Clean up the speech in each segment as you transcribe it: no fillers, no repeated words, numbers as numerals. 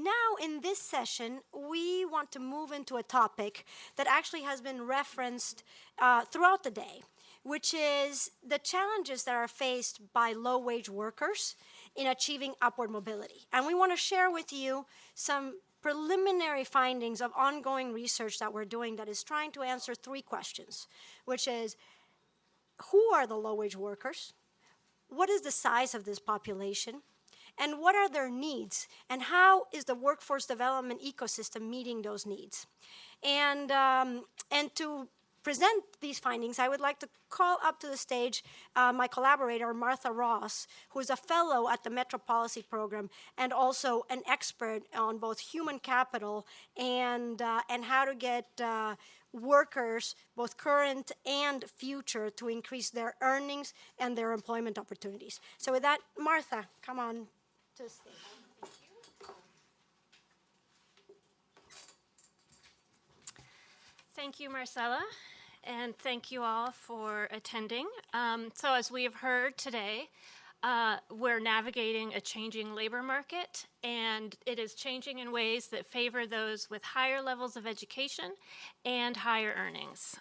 now in this session, we want to move into a topic that actually has been referenced throughout the day, which is the challenges that are faced by low-wage workers in achieving upward mobility. And we want to share with you some preliminary findings of ongoing research that we're doing that is trying to answer three questions, which is, who are the low-wage workers? What is the size of this population? And what are their needs? And how is the workforce development ecosystem meeting those needs? And to present these findings, I would like to call up to the stage my collaborator, Martha Ross, who is a fellow at the Metro Policy Program and also an expert on both human capital and how to get workers, both current and future, to increase their earnings and their employment opportunities. So with that, Martha, come on to the stage. Thank you, Marcella, and thank you all for attending. So as we have heard today, we're navigating a changing labor market, and it is changing in ways that favor those with higher levels of education and higher earnings.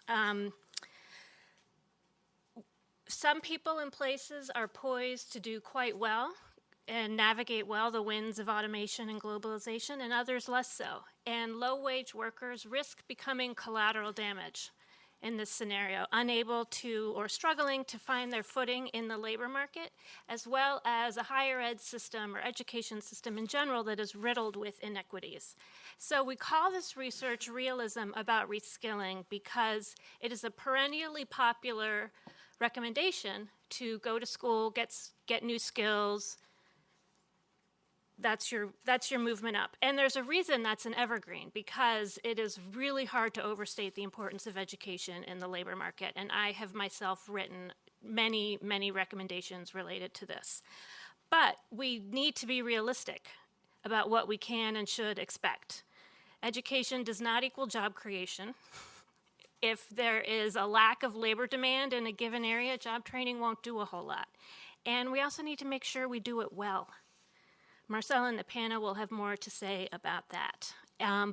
Some people and places are poised to do quite well and navigate well the winds of automation and globalization, and others less so. And low-wage workers risk becoming collateral damage in this scenario, unable to or struggling to find their footing in the labor market, as well as a higher ed system or education system in general that is riddled with inequities. So we call this research realism about reskilling because it is a perennially popular recommendation to go to school, get new skills. That's your movement up. And there's a reason that's an evergreen, because it is really hard to overstate the importance of education in the labor market. And I have myself written many, many recommendations related to this. But we need to be realistic about what we can and should expect. Education does not equal job creation. If there is a lack of labor demand in a given area, job training won't do a whole lot. And we also need to make sure we do it well. Marcella and the panel will have more to say about that.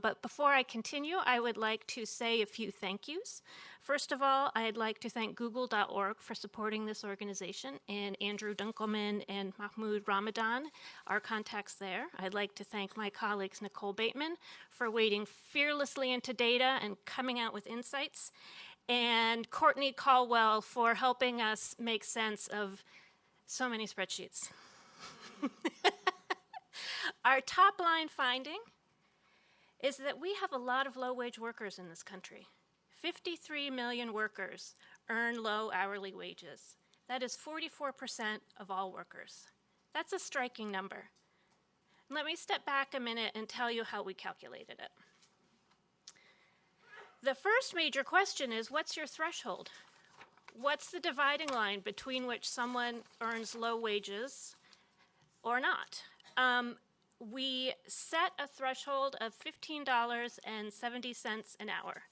But before I continue, I would like to say a few thank yous. First of all, I'd like to thank Google.org for supporting this organization, and Andrew Dunkelman and Mahmoud Ramadan, our contacts there. I'd like to thank my colleagues Nicole Bateman for wading fearlessly into data and coming out with insights, and Courtney Caldwell for helping us make sense of so many spreadsheets. Our top line finding is that we have a lot of low-wage workers in this country. 53 million workers earn low hourly wages. That is 44% of all workers. That's a striking number. Let me step back a minute and tell you how we calculated it. The first major question is, what's your threshold? What's the dividing line between which someone earns low wages or not? We set a threshold of $15.70 an hour.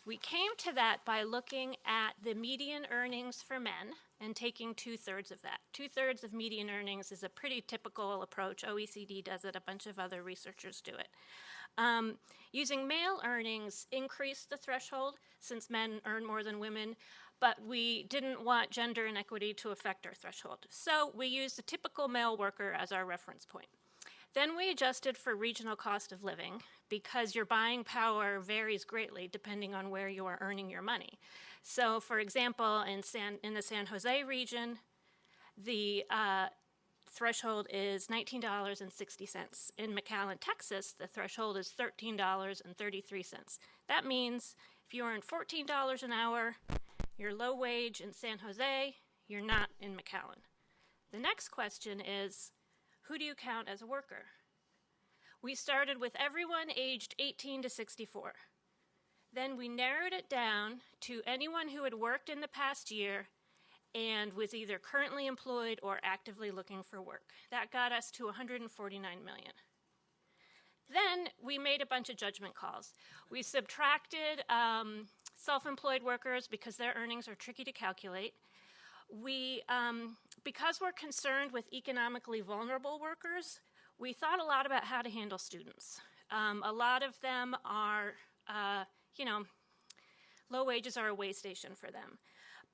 We came to that by looking at the median earnings for men and taking 2/3 of that. 2/3 of median earnings is a pretty typical approach. OECD does it, a bunch of other researchers do it. Using male earnings increased the threshold since men earn more than women, but we didn't want gender inequity to affect our threshold. So we used a typical male worker as our reference point. Then we adjusted for regional cost of living because your buying power varies greatly depending on where you are earning your money. So for example, in the San Jose region, the threshold is $19.60. In McAllen, Texas, the threshold is $13.33. That means if you earn $14 an hour, you're low wage in San Jose, you're not in McAllen. The next question is, who do you count as a worker? We started with everyone aged 18 to 64. Then we narrowed it down to anyone who had worked in the past year and was either currently employed or actively looking for work. That got us to 149 million. Then we made a bunch of judgment calls. We subtracted self-employed workers because their earnings are tricky to calculate. Because we're concerned with economically vulnerable workers, we thought a lot about how to handle students. A lot of them are, low wages are a way station for them.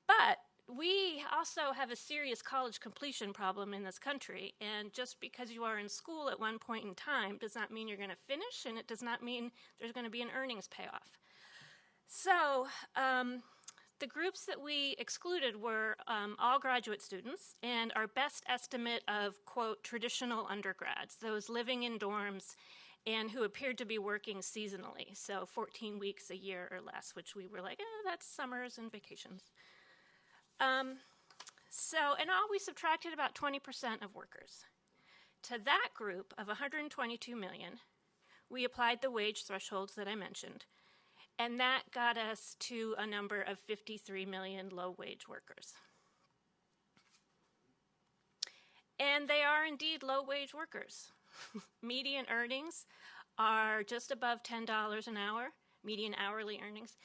But we also have a serious college completion problem in this country, and just because you are in school at one point in time does not mean you're going to finish, and it does not mean there's going to be an earnings payoff. So the groups that we excluded were all graduate students, and our best estimate of, quote, traditional undergrads, those living in dorms and who appeared to be working seasonally, so 14 weeks a year or less, which we were like, that's summers and vacations. So in all, we subtracted about 20% of workers. To that group of 122 million, we applied the wage thresholds that I mentioned, and that got us to a number of 53 million low-wage workers. And they are indeed low-wage workers. Median earnings are just above $10 an hour, median hourly earnings,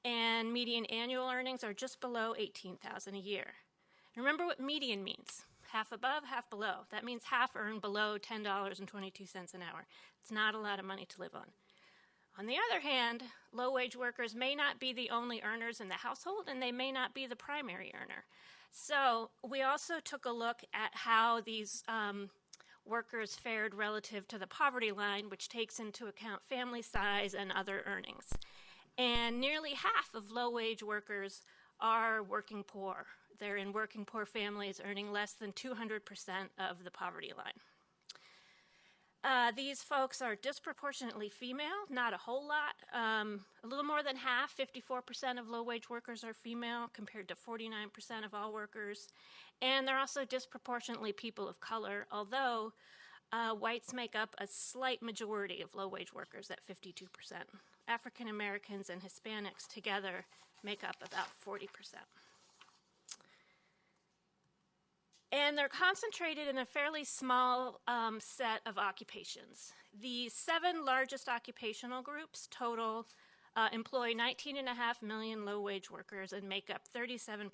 and median annual earnings are just below $18,000 a year. Remember what median means. Half above, half below. That means half earn below $10.22 an hour. It's not a lot of money to live on. On the other hand, low-wage workers may not be the only earners in the household, and they may not be the primary earner. So we also took a look at how these workers fared relative to the poverty line, which takes into account family size and other earnings. And nearly half of low-wage workers are working poor. They're in working poor families earning less than 200% of the poverty line. These folks are disproportionately female, not a whole lot. A little more than half, 54% of low-wage workers are female compared to 49% of all workers. And they're also disproportionately people of color, although whites make up a slight majority of low-wage workers at 52%. African Americans and Hispanics together make up about 40%. And they're concentrated in a fairly small set of occupations. The 7 largest occupational groups total employ 19.5 million low-wage workers and make up 37%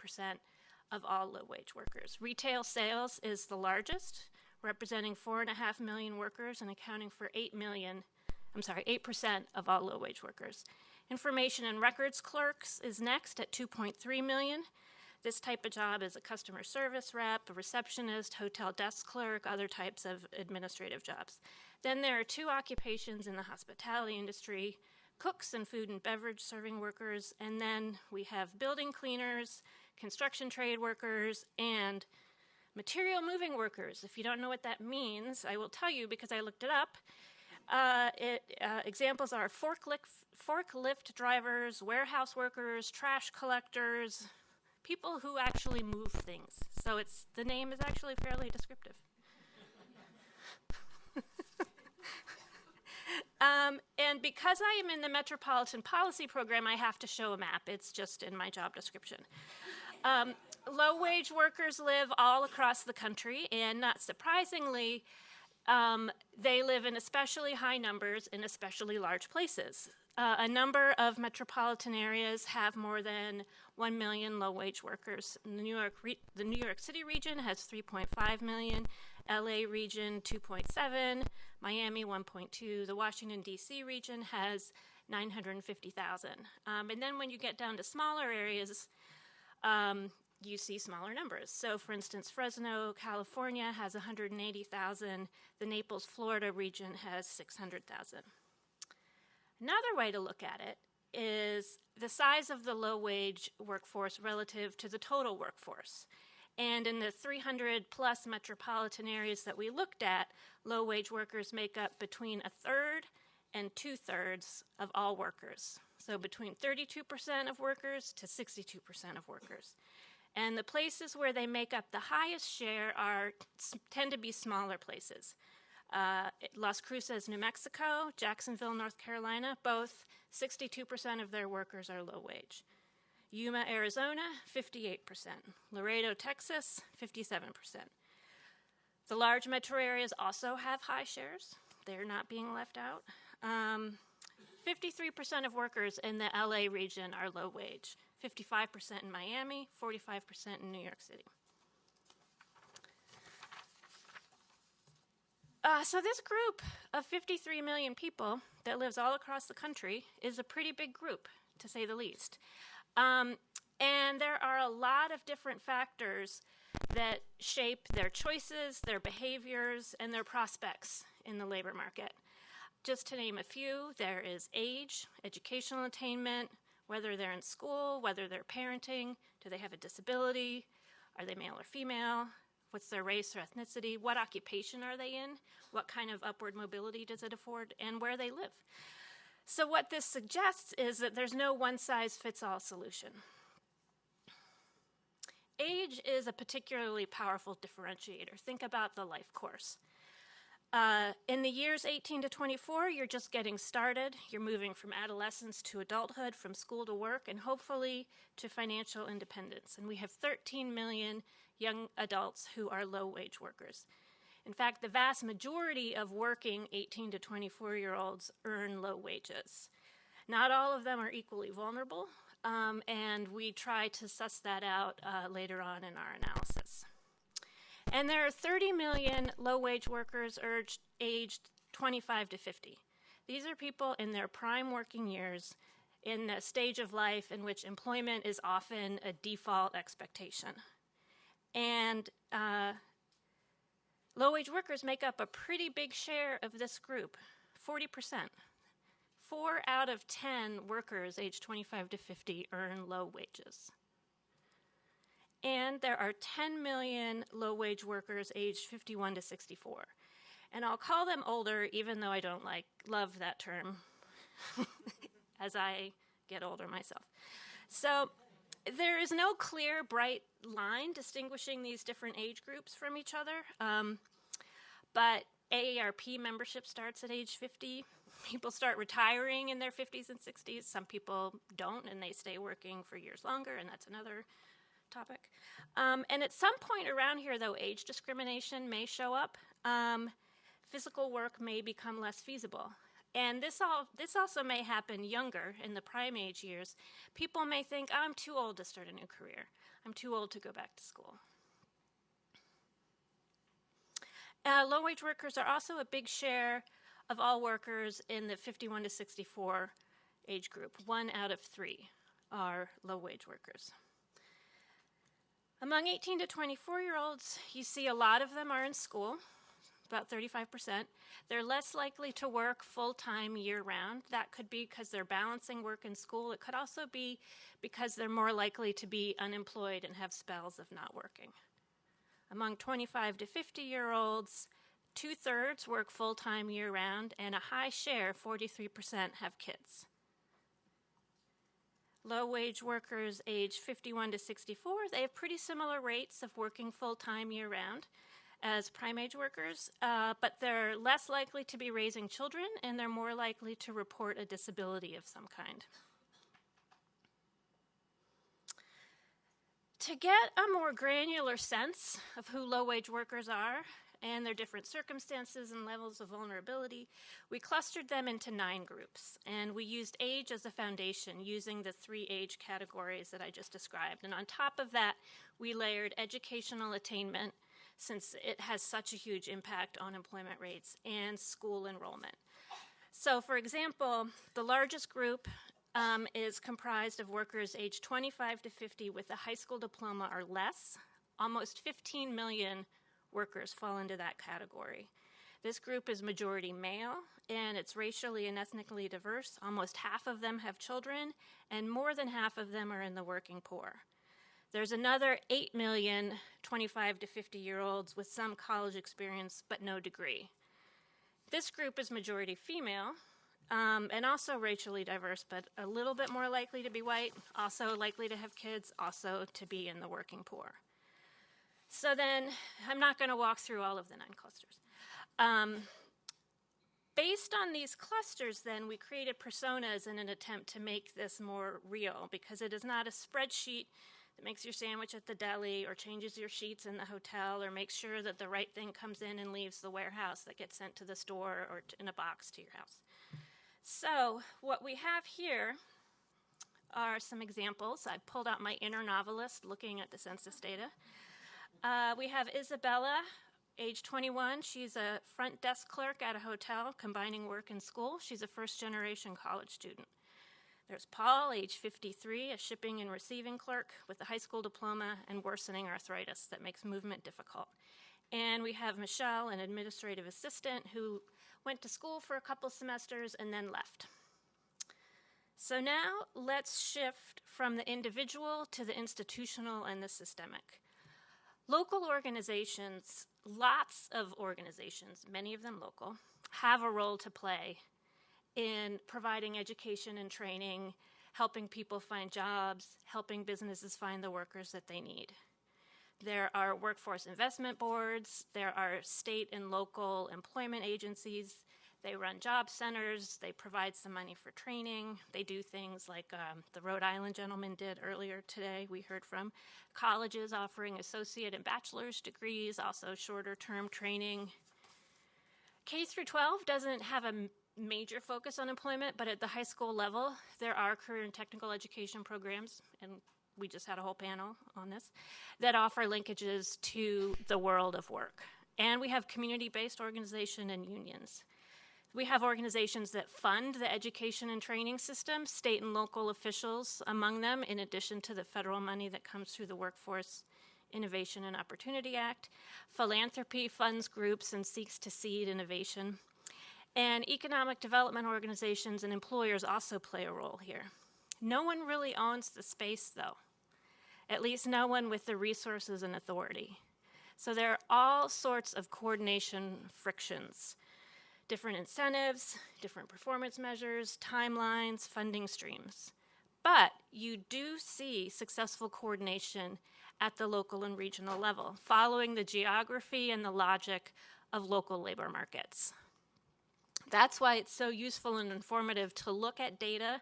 of all low-wage workers. Retail sales is the largest, representing 4.5 million workers and accounting for 8% of all low-wage workers. Information and records clerks is next at 2.3 million. This type of job is a customer service rep, a receptionist, hotel desk clerk, other types of administrative jobs. Then there are 2 occupations in the hospitality industry, cooks and food and beverage serving workers, and then we have building cleaners, construction trade workers, and material moving workers. If you don't know what that means, I will tell you because I looked it up. Examples are forklift drivers, warehouse workers, trash collectors, people who actually move things. So the name is actually fairly descriptive. And because I am in the Metropolitan Policy Program, I have to show a map. It's just in my job description. Low-wage workers live all across the country, and not surprisingly, they live in especially high numbers in especially large places. A number of metropolitan areas have more than 1 million low-wage workers. The New York City region has 3.5 million, LA region 2.7, Miami 1.2. The Washington, D.C. region has 950,000. And then when you get down to smaller areas, you see smaller numbers. So for instance, Fresno, California has 180,000. The Naples, Florida region has 600,000. Another way to look at it is the size of the low-wage workforce relative to the total workforce. And in the 300-plus metropolitan areas that we looked at, low-wage workers make up between 1/3 and 2/3 of all workers. So between 32% of workers to 62% of workers. And the places where they make up the highest share tend to be smaller places. Las Cruces, New Mexico, Jacksonville, North Carolina, both 62% of their workers are low wage. Yuma, Arizona, 58%. Laredo, Texas, 57%. The large metro areas also have high shares. They're not being left out. 53% of workers in the LA region are low wage. 55% in Miami, 45% in New York City. So this group of 53 million people that lives all across the country is a pretty big group, to say the least. And there are a lot of different factors that shape their choices, their behaviors, and their prospects in the labor market. Just to name a few, there is age, educational attainment, whether they're in school, whether they're parenting, do they have a disability, are they male or female, what's their race or ethnicity, what occupation are they in, what kind of upward mobility does it afford, and where they live. So what this suggests is that there's no one-size-fits-all solution. Age is a particularly powerful differentiator. Think about the life course. In the years 18 to 24, you're just getting started. You're moving from adolescence to adulthood, from school to work, and hopefully to financial independence. And we have 13 million young adults who are low-wage workers. In fact, the vast majority of working 18 to 24-year-olds earn low wages. Not all of them are equally vulnerable, and we try to suss that out later on in our analysis. And there are 30 million low-wage workers aged 25 to 50. These are people in their prime working years, in a stage of life in which employment is often a default expectation. And low-wage workers make up a pretty big share of this group, 40%. 4 out of 10 workers aged 25 to 50 earn low wages. And there are 10 million low-wage workers aged 51 to 64. And I'll call them older, even though I don't love that term, as I get older myself. So there is no clear, bright line distinguishing these different age groups from each other. But AARP membership starts at age 50. People start retiring in their 50s and 60s. Some people don't, and they stay working for years longer, and that's another topic. And at some point around here, though, age discrimination may show up. Physical work may become less feasible. And this also may happen younger, in the prime age years. People may think, I'm too old to start a new career. I'm too old to go back to school. Low-wage workers are also a big share of all workers in the 51 to 64 age group. 1 out of 3 are low-wage workers. Among 18 to 24-year-olds, you see a lot of them are in school, about 35%. They're less likely to work full-time year-round. That could be because they're balancing work and school. It could also be because they're more likely to be unemployed and have spells of not working. Among 25 to 50-year-olds, 2/3 work full-time year-round, and a high share, 43%, have kids. Low-wage workers aged 51 to 64, they have pretty similar rates of working full-time year-round as prime-age workers, but they're less likely to be raising children, and they're more likely to report a disability of some kind. To get a more granular sense of who low-wage workers are and their different circumstances and levels of vulnerability, we clustered them into 9 groups, and we used age as a foundation using the 3 age categories that I just described. And on top of that, we layered educational attainment, since it has such a huge impact on employment rates, and school enrollment. So for example, the largest group is comprised of workers aged 25 to 50 with a high school diploma or less. Almost 15 million workers fall into that category. This group is majority male, and it's racially and ethnically diverse. Almost half of them have children, and more than half of them are in the working poor. There's another 8 million 25 to 50-year-olds with some college experience but no degree. This group is majority female, and also racially diverse, but a little bit more likely to be white, also likely to have kids, also to be in the working poor. So then, I'm not going to walk through all of the 9 clusters. Based on these clusters, then, we created personas in an attempt to make this more real, because it is not a spreadsheet that makes your sandwich at the deli or changes your sheets in the hotel or makes sure that the right thing comes in and leaves the warehouse that gets sent to the store or in a box to your house. So what we have here are some examples. I pulled out my inner novelist looking at the census data. We have Isabella age 21. She's a front desk clerk at a hotel, combining work and school. She's a first-generation college student. There's Paul, age 53, a shipping and receiving clerk with a high school diploma and worsening arthritis that makes movement difficult. And we have Michelle, an administrative assistant who went to school for a couple semesters and then left. So now let's shift from the individual to the institutional and the systemic. Local organizations, lots of organizations, many of them local, have a role to play in providing education and training, helping people find jobs, helping businesses find the workers that they need. There are workforce investment boards, there are state and local employment agencies, they run job centers, they provide some money for training, they do things like the Rhode Island gentleman did earlier today, we heard from. Colleges offering associate and bachelor's degrees, also shorter term training. K through 12 doesn't have a major focus on employment, but at the high school level, there are career and technical education programs, and we just had a whole panel on this, that offer linkages to the world of work. And we have community-based organization and unions. We have organizations that fund the education and training system, state and local officials among them, in addition to the federal money that comes through the Workforce Innovation and Opportunity Act. Philanthropy funds groups and seeks to seed innovation. And economic development organizations and employers also play a role here. No one really owns the space, though. At least no one with the resources and authority. So there are all sorts of coordination frictions. Different incentives, different performance measures, timelines, funding streams. But you do see successful coordination at the local and regional level, following the geography and the logic of local labor markets. That's why it's so useful and informative to look at data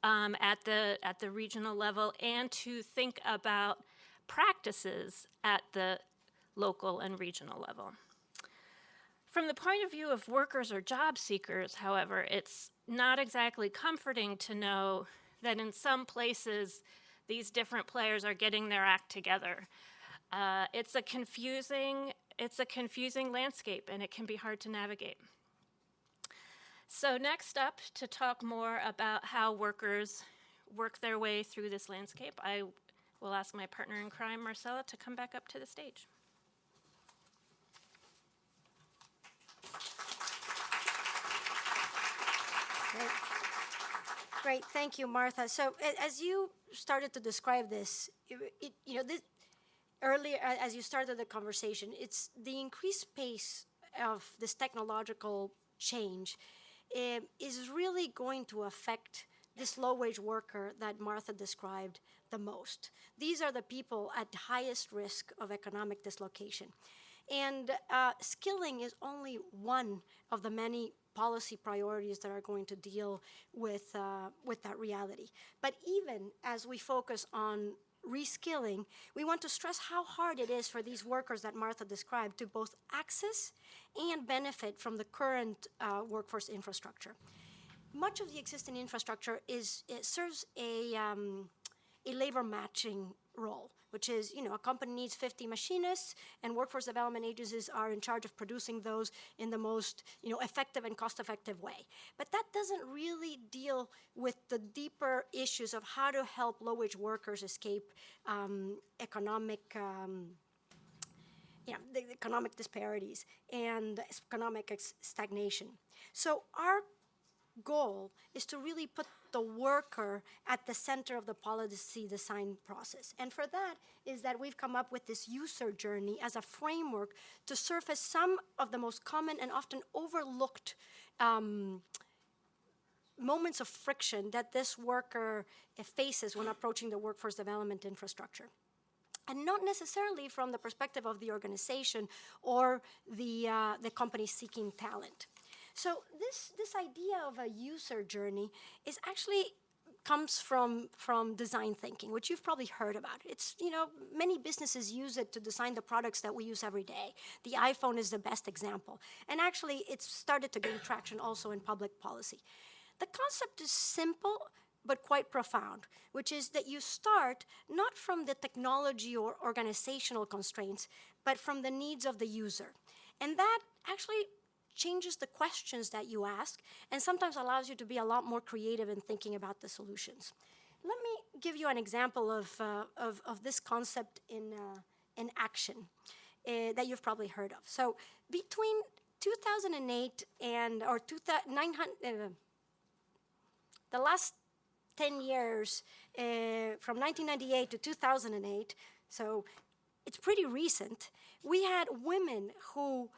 at the regional level and to think about practices at the local and regional level. From the point of view of workers or job seekers, however, it's not exactly comforting to know that in some places these different players are getting their act together. It's a confusing landscape, and it can be hard to navigate. So next up, to talk more about how workers work their way through this landscape, I will ask my partner in crime, Marcella, to come back up to the stage. Great, thank you, Martha. So as you started to describe this, earlier, as you started the conversation, it's the increased pace of this technological change is really going to affect this low-wage worker that Martha described the most. These are the people at highest risk of economic dislocation. And skilling is only one of the many policy priorities that are going to deal with that reality. But even as we focus on reskilling, we want to stress how hard it is for these workers that Martha described to both access and benefit from the current workforce infrastructure. Much of the existing infrastructure serves a labor matching role, which is, a company needs 50 machinists, and workforce development agencies are in charge of producing those in the most, effective and cost-effective way. But that doesn't really deal with the deeper issues of how to help low-wage workers escape the economic disparities and economic stagnation. So our goal is to really put the worker at the center of the policy design process. And for that is that we've come up with this user journey as a framework to surface some of the most common and often overlooked moments of friction that this worker faces when approaching the workforce development infrastructure. And not necessarily from the perspective of the organization or the company seeking talent. So this idea of a user journey is actually comes from design thinking, which you've probably heard about. It's, many businesses use it to design the products that we use every day. The iPhone is the best example. And actually, it's started to gain traction also in public policy. The concept is simple, but quite profound, which is that you start not from the technology or organizational constraints, but from the needs of the user. And that actually changes the questions that you ask and sometimes allows you to be a lot more creative in thinking about the solutions. Let me give you an example of this concept in action that you've probably heard of. So between 2008 and, or 900, the last 10 years, from 1998 to 2008, so it's pretty recent, we had women who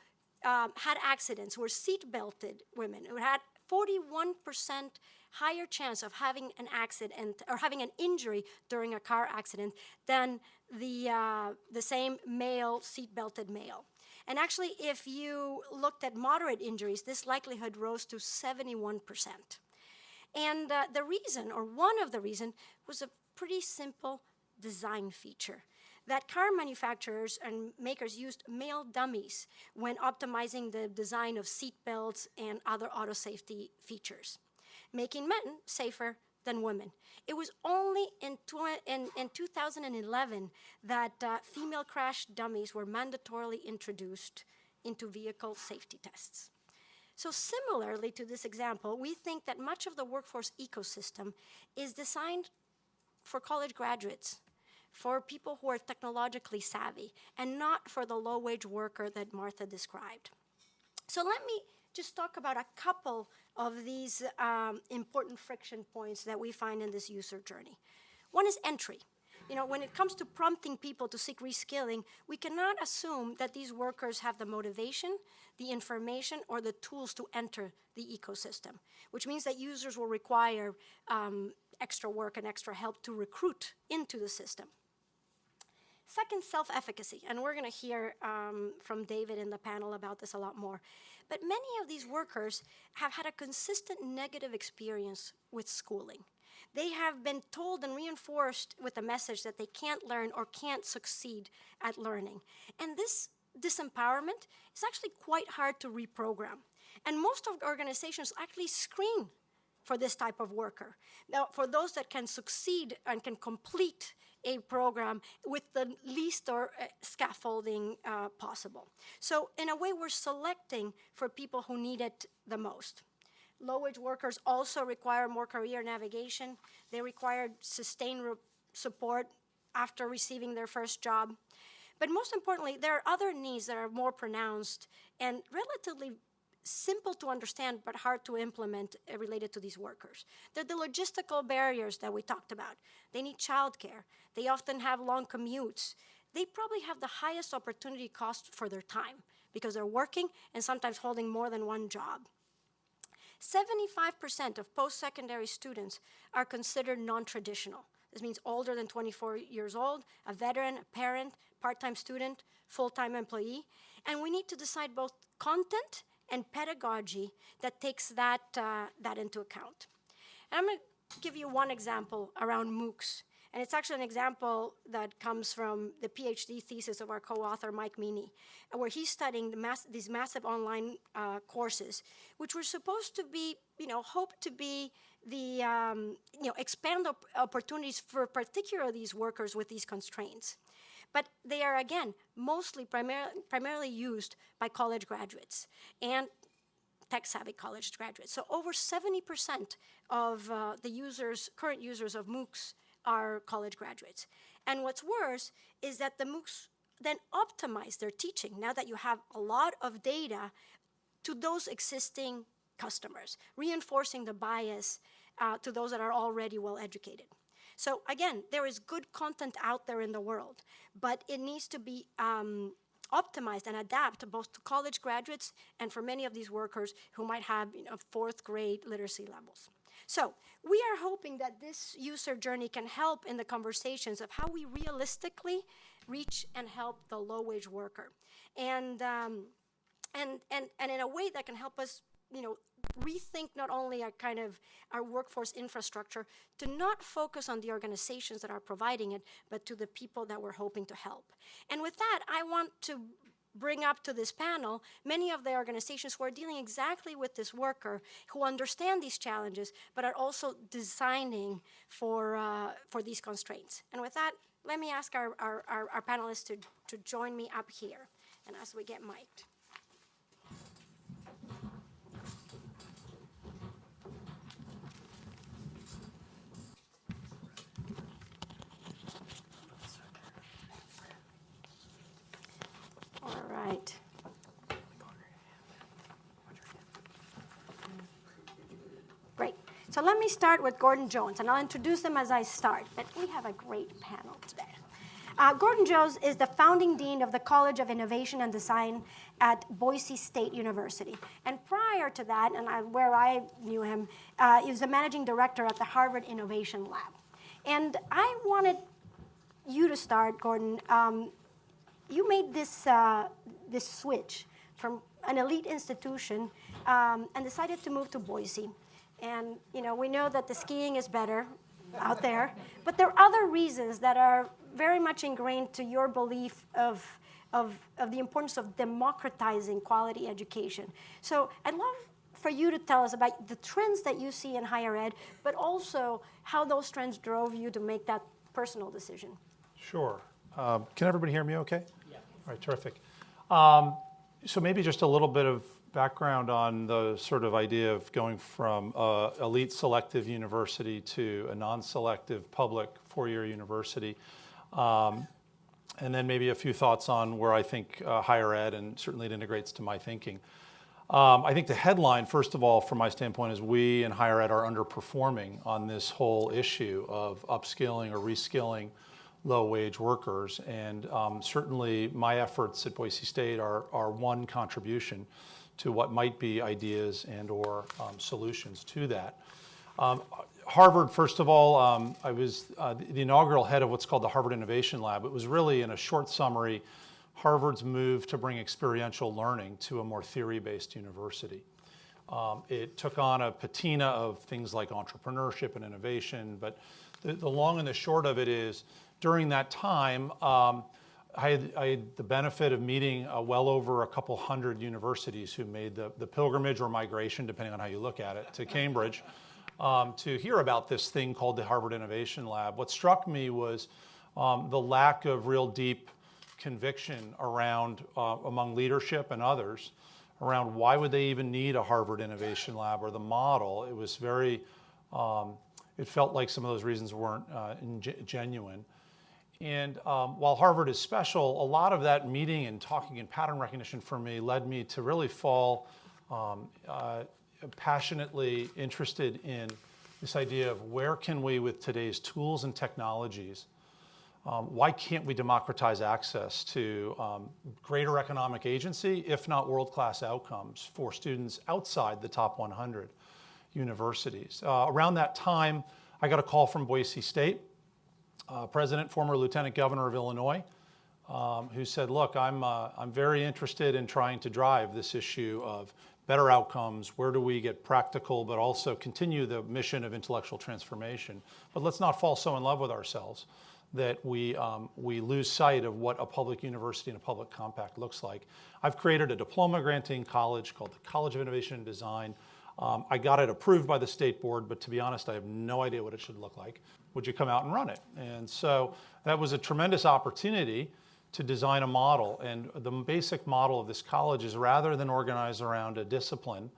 had accidents, were seat-belted women, who had 41% higher chance of having an accident or having an injury during a car accident than the same male, seat-belted male. And actually, if you looked at moderate injuries, this likelihood rose to 71%. And the reason, or one of the reasons, was a pretty simple design feature that car manufacturers and makers used male dummies when optimizing the design of seat belts and other auto safety features, making men safer than women. It was only in 2011 that female crash dummies were mandatorily introduced into vehicle safety tests. So similarly to this example, we think that much of the workforce ecosystem is designed for college graduates, for people who are technologically savvy, and not for the low-wage worker that Martha described. So let me just talk about a couple of these important friction points that we find in this user journey. One is entry. When it comes to prompting people to seek reskilling, we cannot assume that these workers have the motivation, the information, or the tools to enter the ecosystem, which means that users will require extra work and extra help to recruit into the system. Second, self-efficacy, and we're going to hear from David in the panel about this a lot more. But many of these workers have had a consistent negative experience with schooling. They have been told and reinforced with the message that they can't learn or can't succeed at learning. And this disempowerment is actually quite hard to reprogram. And most of organizations actually screen for this type of worker. Now, for those that can succeed and can complete a program with the least or scaffolding possible. So in a way, we're selecting for people who need it the most. Low-wage workers also require more career navigation. They require sustained support after receiving their first job. But most importantly, there are other needs that are more pronounced and relatively simple to understand but hard to implement related to these workers. They're the logistical barriers that we talked about. They need childcare. They often have long commutes. They probably have the highest opportunity cost for their time because they're working and sometimes holding more than one job. 75% of post-secondary students are considered non-traditional. This means older than 24 years old, a veteran, a parent, part-time student, full-time employee. And we need to decide both content and pedagogy that takes that into account. And I'm going to give you one example around MOOCs. And it's actually an example that comes from the PhD thesis of our co-author, Mike Meany, where he's studying these massive online courses, which were supposed to be, hoped to be the, expand opportunities for particularly these workers with these constraints. But they are, again, mostly primarily used by college graduates and tech-savvy college graduates. So over 70% of the current users of MOOCs are college graduates. And what's worse is that the MOOCs then optimize their teaching, now that you have a lot of data, to those existing customers, reinforcing the bias to those that are already well-educated. So again, there is good content out there in the world, but it needs to be optimized and adapt both to college graduates and for many of these workers who might have fourth grade literacy levels. So we are hoping that this user journey can help in the conversations of how we realistically reach and help the low-wage worker, and in a way that can help us, rethink not only our workforce infrastructure to not focus on the organizations that are providing it, but to the people that we're hoping to help. And with that, I want to bring up to this panel many of the organizations who are dealing exactly with this worker, who understand these challenges, but are also designing for these constraints. And with that, let me ask our panelists to join me up here, and as we get mic'd. So let me start with Gordon Jones, and I'll introduce them as I start. But we have a great panel today. Gordon Jones is the founding dean of the College of Innovation and Design at Boise State University. And prior to that, where I knew him, he was the managing director at the Harvard Innovation Lab. And I wanted you to start, Gordon. You made this switch from an elite institution and decided to move to Boise. And we know that the skiing is better out there, but there are other reasons that are very much ingrained to your belief of the importance of democratizing quality education. So I'd love for you to tell us about the trends that you see in higher ed, but also how those trends drove you to make that personal decision. Sure. Can everybody hear me okay? Yeah. All right, terrific. So maybe just a little bit of background on the sort of idea of going from elite selective university to a non-selective public four-year university. And then maybe a few thoughts on where I think higher ed, and certainly it integrates to my thinking. I think the headline, first of all, from my standpoint, is we in higher ed are underperforming on this whole issue of upskilling or reskilling low-wage workers. And certainly my efforts at Boise State are one contribution to what might be ideas and or solutions to that. Harvard, first of all, I was the inaugural head of what's called the Harvard Innovation Lab. It was really, in a short summary, Harvard's move to bring experiential learning to a more theory-based university. It took on a patina of things like entrepreneurship and innovation, but the long and the short of it is, during that time, I had the benefit of meeting well over a couple hundred universities who made the pilgrimage or migration, depending on how you look at it, to Cambridge to hear about this thing called the Harvard Innovation Lab. What struck me was the lack of real deep conviction around, among leadership and others, around why would they even need a Harvard Innovation Lab or the model. It was very, it felt like some of those reasons weren't genuine. And while Harvard is special, a lot of that meeting and talking and pattern recognition for me led me to really fall passionately interested in this idea of where can we, with today's tools and technologies, why can't we democratize access to greater economic agency, if not world-class outcomes for students outside the top 100 universities? Around that time, I got a call from Boise State. President, former Lieutenant Governor of Illinois, who said, look, I'm very interested in trying to drive this issue of better outcomes. Where do we get practical, but also continue the mission of intellectual transformation? But let's not fall so in love with ourselves that we lose sight of what a public university and a public compact looks like. I've created a diploma granting college called the College of Innovation and Design. I got it approved by the state board, but to be honest, I have no idea what it should look like. Would you come out and run it? And so that was a tremendous opportunity to design a model. And the basic model of this college is, rather than organize around a discipline,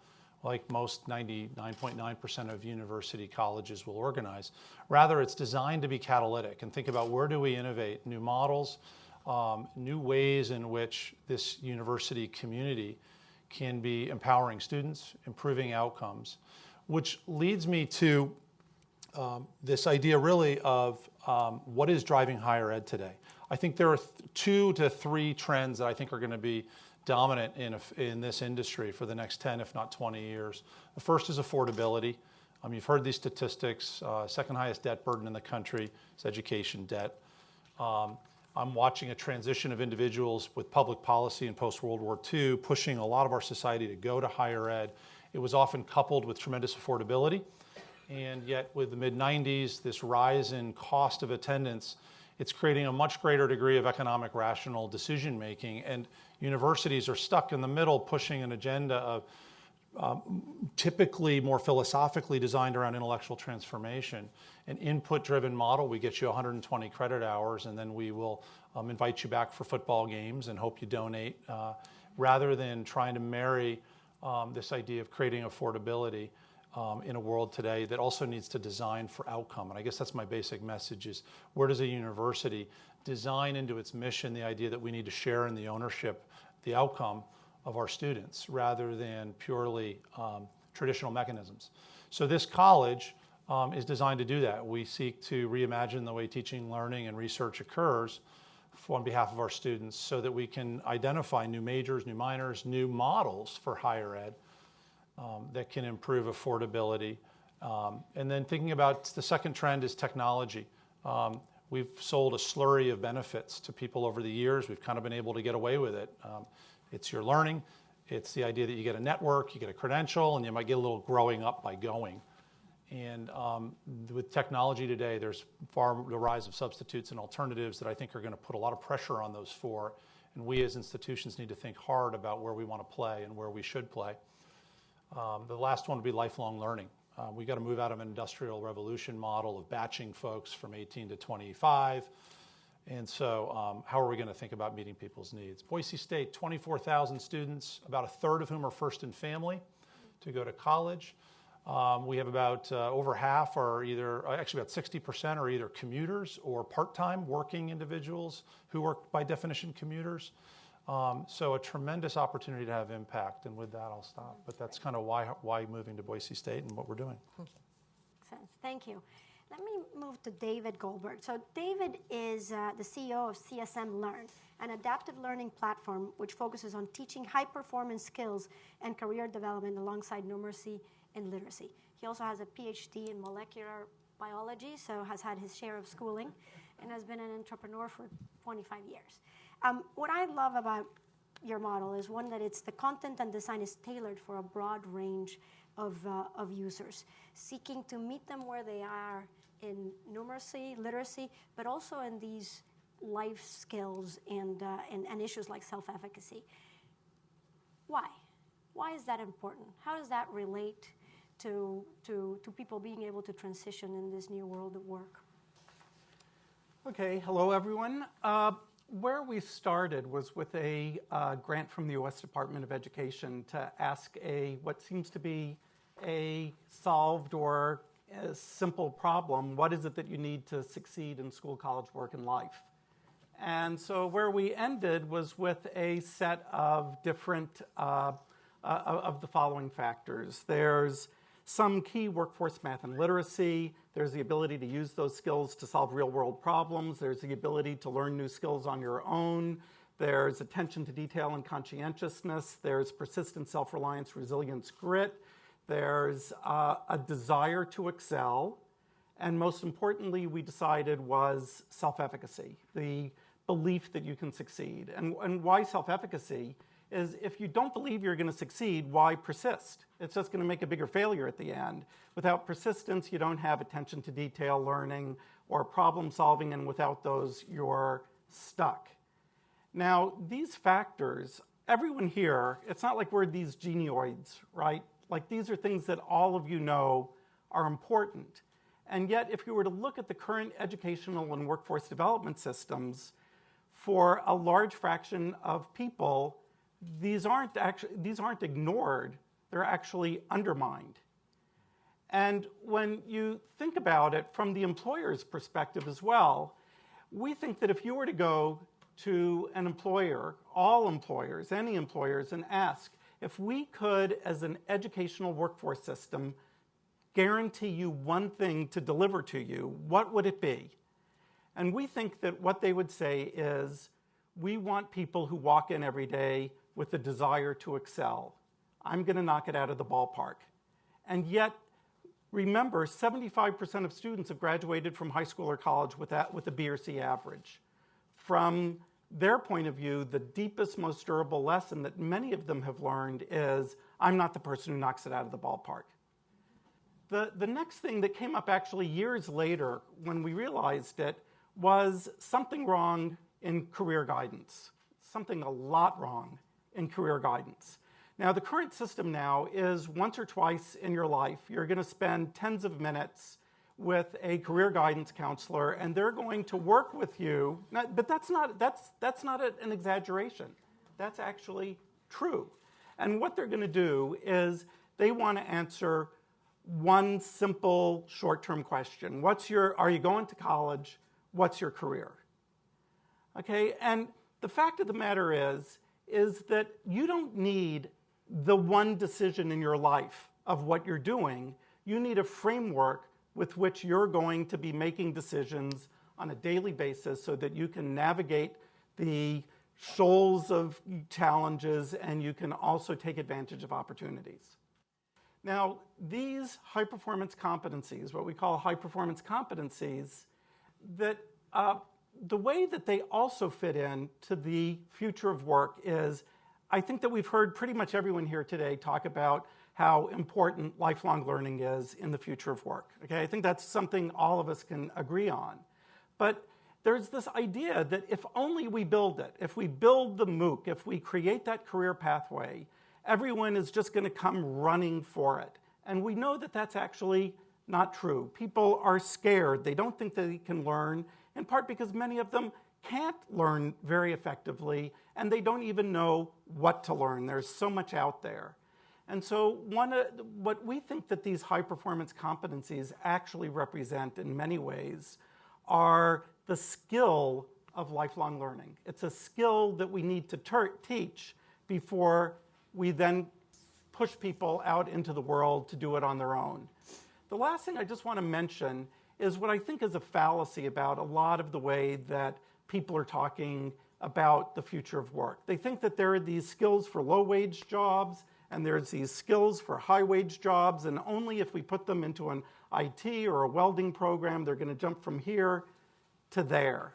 like most 99.9% of university colleges will organize, rather it's designed to be catalytic and think about where do we innovate new models, new ways in which this university community can be empowering students, improving outcomes, which leads me to this idea really of what is driving higher ed today. I think there are 2 to 3 trends that I think are going to be dominant in this industry for the next 10, if not 20 years. The first is affordability. You've heard these statistics. Second highest debt burden in the country is education debt. I'm watching a transition of individuals with public policy in post-World War II pushing a lot of our society to go to higher ed. It was often coupled with tremendous affordability. And yet with the mid-90s, this rise in cost of attendance, it's creating a much greater degree of economic rational decision making. And universities are stuck in the middle pushing an agenda of typically more philosophically designed around intellectual transformation. An input-driven model, we get you 120 credit hours and then we will invite you back for football games and hope you donate, rather than trying to marry this idea of creating affordability in a world today that also needs to design for outcome. And I guess that's my basic message is, where does a university design into its mission the idea that we need to share in the ownership, the outcome of our students, rather than purely traditional mechanisms. So this college is designed to do that. We seek to reimagine the way teaching, learning, and research occurs on behalf of our students so that we can identify new majors, new minors, new models for higher ed that can improve affordability. And then thinking about the second trend is technology. We've sold a slurry of benefits to people over the years. We've kind of been able to get away with it. It's your learning. It's the idea that you get a network, you get a credential, and you might get a little growing up by going. And with technology today, there's the rise of substitutes and alternatives that I think are going to put a lot of pressure on those four. And we as institutions need to think hard about where we want to play and where we should play. The last one would be lifelong learning. We got to move out of an industrial revolution model of batching folks from 18 to 25. And so how are we going to think about meeting people's needs? Boise State, 24,000 students, about a third of whom are first in family to go to college. We have about over half are actually about 60% are either commuters or part-time working individuals who are by definition commuters. So a tremendous opportunity to have impact. And with that, I'll stop. But that's kind of why moving to Boise State and what we're doing. Makes sense. Thank you. Let me move to David Goldberg. So David is the CEO of CSM Learn, an adaptive learning platform which focuses on teaching high-performance skills and career development alongside numeracy and literacy. He also has a PhD in molecular biology, so has had his share of schooling, and has been an entrepreneur for 25 years. What I love about your model is, one, that the content and design is tailored for a broad range of users, seeking to meet them where they are in numeracy, literacy, but also in these life skills and issues like self-efficacy. Why? Why is that important? How does that relate to people being able to transition in this new world of work? Okay, hello everyone. Where we started was with a grant from the U.S. Department of Education to ask what seems to be a solved or a simple problem. What is it that you need to succeed in school, college, work, and life? And so where we ended was with a set of different of the following factors. There's some key workforce math and literacy. There's the ability to use those skills to solve real-world problems. There's the ability to learn new skills on your own. There's attention to detail and conscientiousness. There's persistent self-reliance, resilience, grit. There's a desire to excel. And most importantly, we decided was self-efficacy, the belief that you can succeed. And why self-efficacy is, if you don't believe you're going to succeed, why persist? It's just going to make a bigger failure at the end. Without persistence, you don't have attention to detail learning or problem solving, and without those, you're stuck. Now, these factors, everyone here, it's not like we're these genioids, right? Like, these are things that all of you know are important. And yet, if you were to look at the current educational and workforce development systems, for a large fraction of people, these aren't ignored, they're actually undermined. And when you think about it from the employer's perspective as well, we think that if you were to go to an employer, all employers, any employers, and ask if we could, as an educational workforce system, guarantee you one thing to deliver to you, what would it be? And we think that what they would say is, we want people who walk in every day with the desire to excel. I'm going to knock it out of the ballpark. And yet, remember, 75% of students have graduated from high school or college with a B or C average. From their point of view, the deepest, most durable lesson that many of them have learned is, I'm not the person who knocks it out of the ballpark. The next thing that came up actually years later when we realized it was something wrong in career guidance, something a lot wrong in career guidance. Now, the current system now is once or twice in your life, you're going to spend tens of minutes with a career guidance counselor, and they're going to work with you. But that's not an exaggeration. That's actually true. And what they're going to do is they want to answer one simple short-term question. Are you going to college? What's your career? Okay, and the fact of the matter is that you don't need the one decision in your life of what you're doing. You need a framework with which you're going to be making decisions on a daily basis so that you can navigate the shoals of challenges and you can also take advantage of opportunities. Now, these high-performance competencies, what we call high-performance competencies, that the way that they also fit in to the future of work is, I think that we've heard pretty much everyone here today talk about how important lifelong learning is in the future of work. Okay, I think that's something all of us can agree on. But there's this idea that if only we build it, if we build the MOOC, if we create that career pathway, everyone is just going to come running for it. And we know that that's actually not true. People are scared. They don't think they can learn, in part because many of them can't learn very effectively, and they don't even know what to learn. There's so much out there. And so what we think that these high-performance competencies actually represent in many ways are the skill of lifelong learning. It's a skill that we need to teach before we then push people out into the world to do it on their own. The last thing I just want to mention is what I think is a fallacy about a lot of the way that people are talking about the future of work. They think that there are these skills for low-wage jobs and there's these skills for high-wage jobs, and only if we put them into an IT or a welding program, they're going to jump from here to there.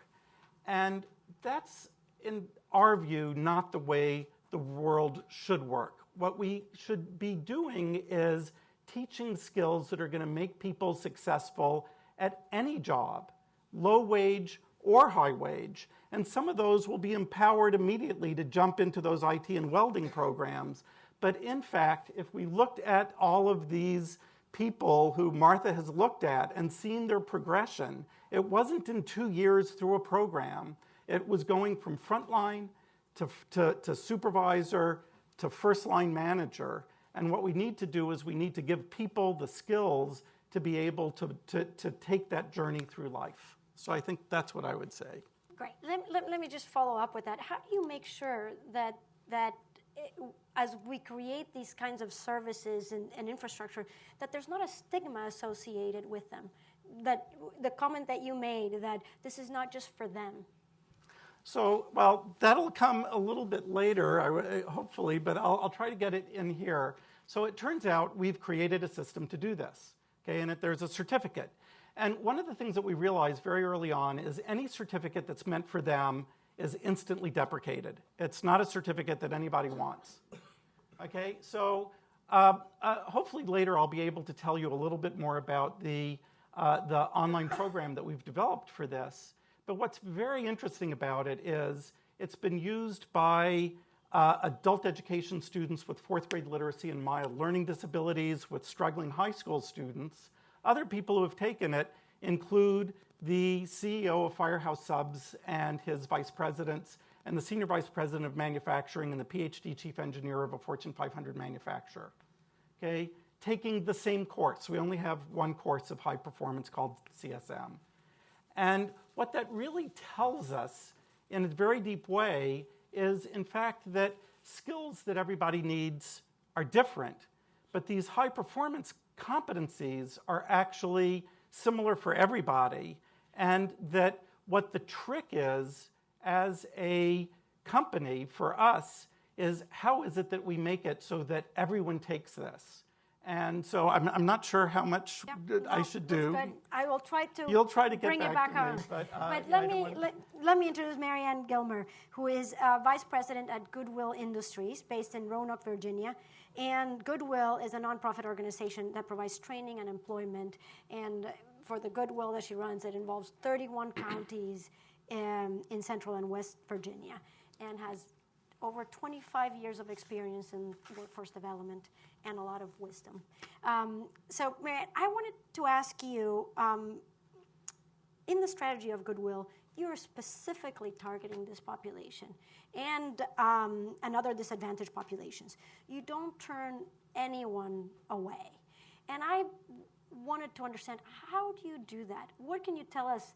And that's, in our view, not the way the world should work. What we should be doing is teaching skills that are going to make people successful at any job, low wage or high wage. And some of those will be empowered immediately to jump into those IT and welding programs. But in fact, if we looked at all of these people who Martha has looked at and seen their progression, it wasn't in 2 years through a program. It was going from frontline to supervisor to first-line manager. And what we need to do is we need to give people the skills to be able to take that journey through life. So I think that's what I would say. Great. Let me just follow up with that. How do you make sure that as we create these kinds of services and infrastructure, that there's not a stigma associated with them? That the comment that you made, that this is not just for them. So, well, that'll come a little bit later, hopefully, but I'll try to get it in here. So it turns out we've created a system to do this, okay, and there's a certificate. And one of the things that we realized very early on is any certificate that's meant for them is instantly deprecated. It's not a certificate that anybody wants, okay? So hopefully later I'll be able to tell you a little bit more about the online program that we've developed for this. But what's very interesting about it is it's been used by adult education students with fourth grade literacy and mild learning disabilities, with struggling high school students. Other people who have taken it include the CEO of Firehouse Subs and his vice presidents, and the senior vice president of manufacturing and the PhD chief engineer of a Fortune 500 manufacturer. Okay, taking the same course. We only have one course of high performance called CSM. And what that really tells us in a very deep way is, in fact, that skills that everybody needs are different, but these high performance competencies are actually similar for everybody, and that what the trick is as a company for us is how is it that we make it so that everyone takes this. And so I'm not sure how much I should do. Good. I will try to. You'll try to get bring it back to on. Me, but let me introduce Marianne Gilmer, who is vice president at Goodwill Industries, based in Roanoke, Virginia. And Goodwill is a nonprofit organization that provides training and employment. And for the Goodwill that she runs, it involves 31 counties in Central and West Virginia, and has over 25 years of experience in workforce development and a lot of wisdom. So, Marianne, I wanted to ask you, in the strategy of Goodwill, you're specifically targeting this population and other disadvantaged populations. You don't turn anyone away. And I wanted to understand, how do you do that? What can you tell us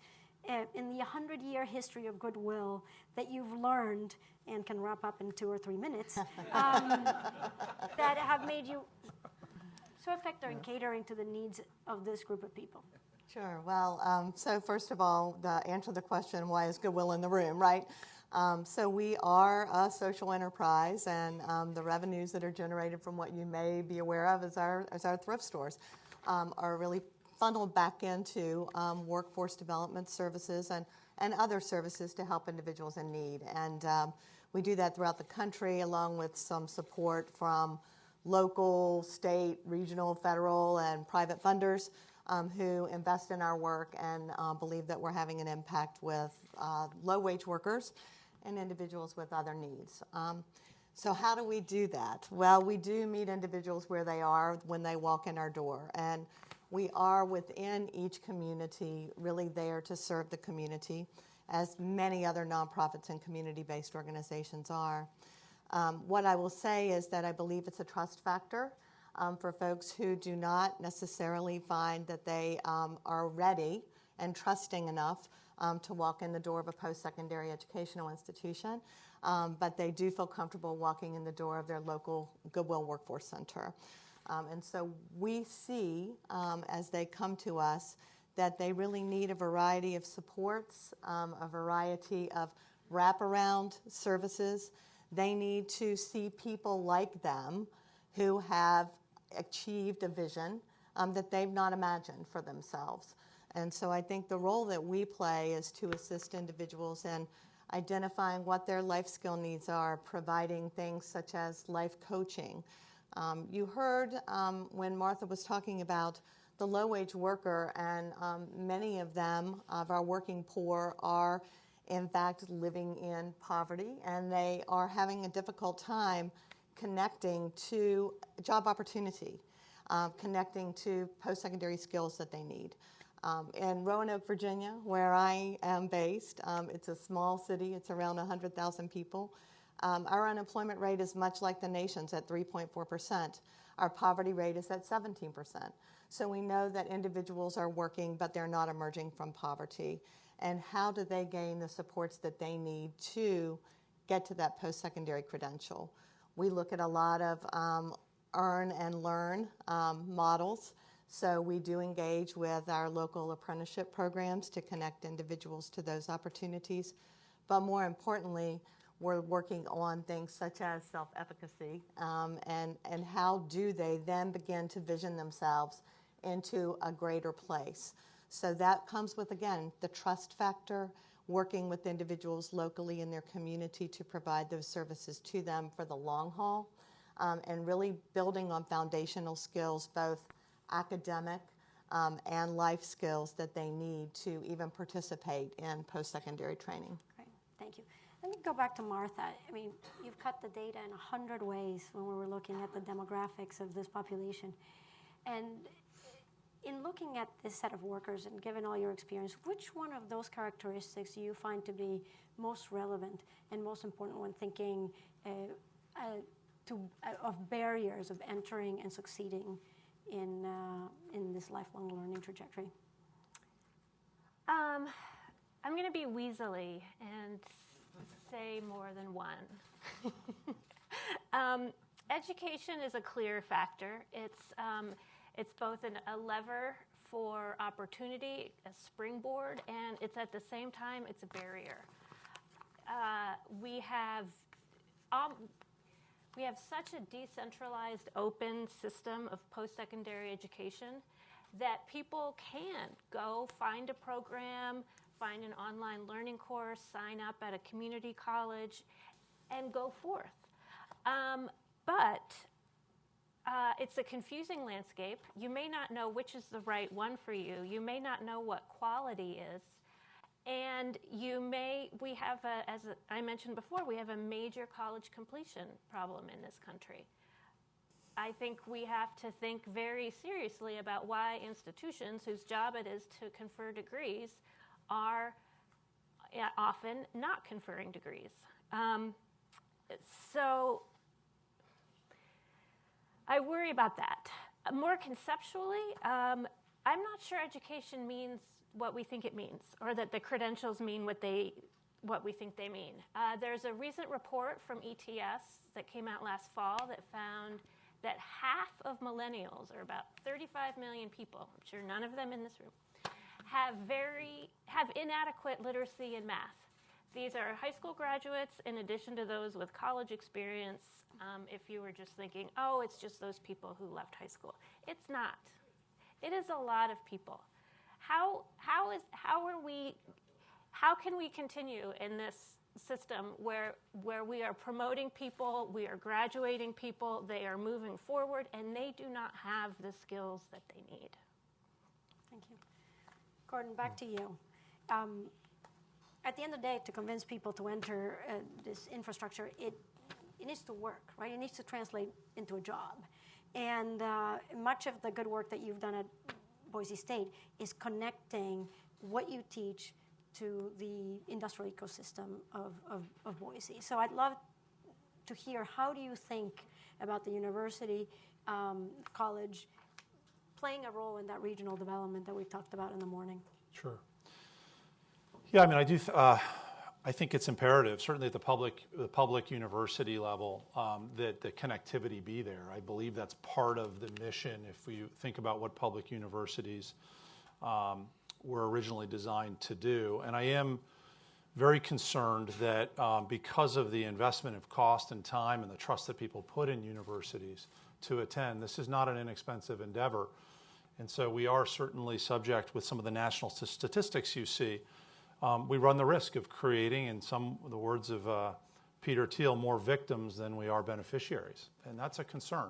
in the 100-year history of Goodwill that you've learned and can wrap up in 2 or 3 minutes that have made you... so effective in catering to the needs of this group of people? Sure. Well, so first of all, to answer the question, why is Goodwill in the room, right? So we are a social enterprise, and the revenues that are generated from what you may be aware of as our thrift stores are really funneled back into workforce development services and other services to help individuals in need. And we do that throughout the country, along with some support from local, state, regional, federal, and private funders who invest in our work and believe that we're having an impact with low-wage workers and individuals with other needs. So how do we do that? Well, we do meet individuals where they are when they walk in our door. And we are within each community really there to serve the community, as many other nonprofits and community-based organizations are. What I will say is that I believe it's a trust factor for folks who do not necessarily find that they are ready and trusting enough to walk in the door of a post-secondary educational institution, but they do feel comfortable walking in the door of their local Goodwill Workforce Center. And so we see, as they come to us, that they really need a variety of supports, a variety of wraparound services. They need to see people like them who have achieved a vision that they've not imagined for themselves. And so I think the role that we play is to assist individuals in identifying what their life skill needs are, providing things such as life coaching. You heard when Martha was talking about the low-wage worker, and many of them, of our working poor, are in fact living in poverty, and they are having a difficult time connecting to job opportunity, connecting to post-secondary skills that they need. In Roanoke, Virginia, where I am based, it's a small city, it's around 100,000 people. Our unemployment rate is much like the nation's at 3.4%. Our poverty rate is at 17%. So we know that individuals are working, but they're not emerging from poverty. And how do they gain the supports that they need to get to that post-secondary credential? We look at a lot of earn and learn models. So we do engage with our local apprenticeship programs to connect individuals to those opportunities. But more importantly, we're working on things such as self-efficacy and how do they then begin to vision themselves into a greater place. So that comes with, again, the trust factor, working with individuals locally in their community to provide those services to them for the long haul, and really building on foundational skills, both academic and life skills that they need to even participate in post-secondary training. Great, thank you. Let me go back to Martha. I mean, you've cut the data in 100 ways when we were looking at the demographics of this population. And in looking at this set of workers and given all your experience, which one of those characteristics do you find to be most relevant and most important when thinking of barriers of entering and succeeding in this lifelong learning trajectory? I'm going to be weaselly and say more than one. Education is a clear factor. It's both a lever for opportunity, a springboard, and it's at the same time, it's a barrier. We have such a decentralized, open system of post-secondary education that people can go find a program, find an online learning course, sign up at a community college, and go forth. But it's a confusing landscape. You may not know which is the right one for you. You may not know what quality is. And we have, as I mentioned before, we have a major college completion problem in this country. I think we have to think very seriously about why institutions whose job it is to confer degrees are often not conferring degrees. So I worry about that. More conceptually, I'm not sure education means what we think it means, or that the credentials mean what we think they mean. There's a recent report from ETS that came out last fall that found that half of millennials, or about 35 million people, I'm sure none of them in this room, have inadequate literacy in math. These are high school graduates in addition to those with college experience. If you were just thinking, oh, it's just those people who left high school. It's not. It is a lot of people. How can we continue in this system where we are promoting people, we are graduating people, they are moving forward, and they do not have the skills that they need? Thank you. Gordon, back to you. At the end of the day, to convince people to enter this infrastructure, it needs to work, right? It needs to translate into a job. And much of the good work that you've done at Boise State is connecting what you teach to the industrial ecosystem of Boise. So I'd love to hear, how do you think about the university, college, playing a role in that regional development that we talked about in the morning? Sure. Yeah, I mean, I think it's imperative, certainly at the public university level, that the connectivity be there. I believe that's part of the mission if we think about what public universities were originally designed to do. And I am very concerned that because of the investment of cost and time and the trust that people put in universities to attend, this is not an inexpensive endeavor. And so we are certainly subject, with some of the national statistics you see, we run the risk of creating, in the words of Peter Thiel, more victims than we are beneficiaries. And that's a concern.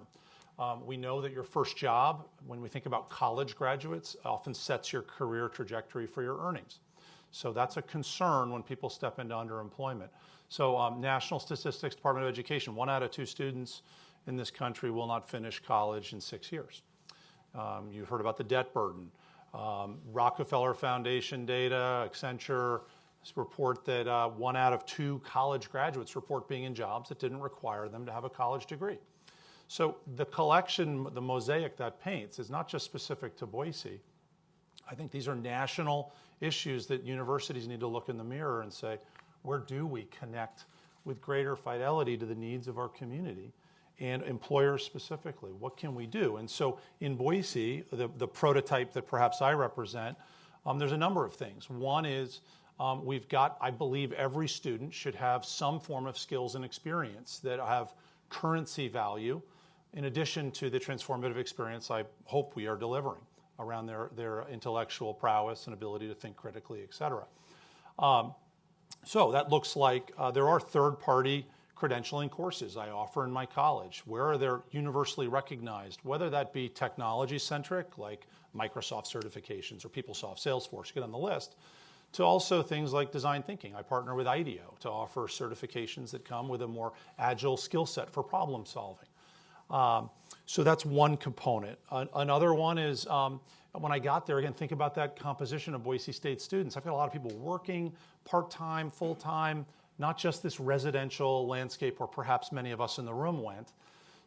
We know that your first job, when we think about college graduates, often sets your career trajectory for your earnings. So that's a concern when people step into underemployment. So national statistics, Department of Education, 1 out of 2 students in this country will not finish college in 6 years. You've heard about the debt burden. Rockefeller Foundation data, Accenture report that 1 out of 2 college graduates report being in jobs that didn't require them to have a college degree. So the collection, the mosaic that paints, is not just specific to Boise. I think these are national issues that universities need to look in the mirror and say, where do we connect with greater fidelity to the needs of our community? And employers specifically, what can we do? And so in Boise, the prototype that perhaps I represent, there's a number of things. One is we've got, I believe every student should have some form of skills and experience that have currency value, in addition to the transformative experience I hope we are delivering around their intellectual prowess and ability to think critically, et cetera. So that looks like there are third-party credentialing courses I offer in my college. Where are they universally recognized, whether that be technology-centric, like Microsoft certifications or PeopleSoft, Salesforce, get on the list, to also things like design thinking. I partner with IDEO to offer certifications that come with a more agile skill set for problem solving. So that's one component. Another one is when I got there, again, think about that composition of Boise State students. I've got a lot of people working part-time, full-time, not just this residential landscape where perhaps many of us in the room went.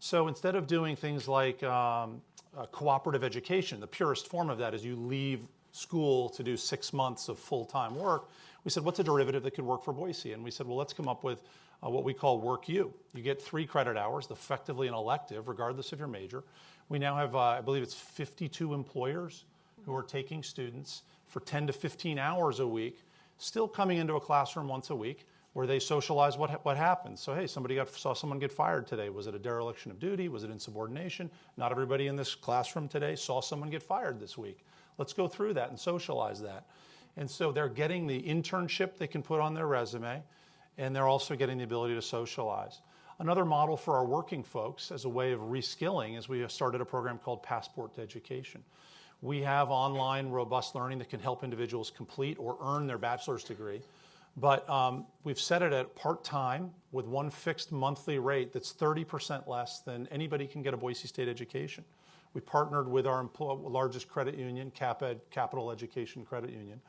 So instead of doing things like cooperative education, the purest form of that is you leave school to do 6 months of full-time work, we said, what's a derivative that could work for Boise? And we said, well, let's come up with what we call Work U. You get 3 credit hours, effectively an elective, regardless of your major. We now have, I believe it's 52 employers who are taking students for 10 to 15 hours a week, still coming into a classroom once a week, where they socialize what happened. So, hey, saw someone get fired today. Was it a dereliction of duty? Was it insubordination? Not everybody in this classroom today saw someone get fired this week. Let's go through that and socialize that. And so they're getting the internship they can put on their resume, and they're also getting the ability to socialize. Another model for our working folks as a way of reskilling is we have started a program called Passport to Education. We have online robust learning that can help individuals complete or earn their bachelor's degree. But we've set it at part-time with one fixed monthly rate that's 30% less than anybody can get a Boise State education. We partnered with our largest credit union, Capital Education Credit Union,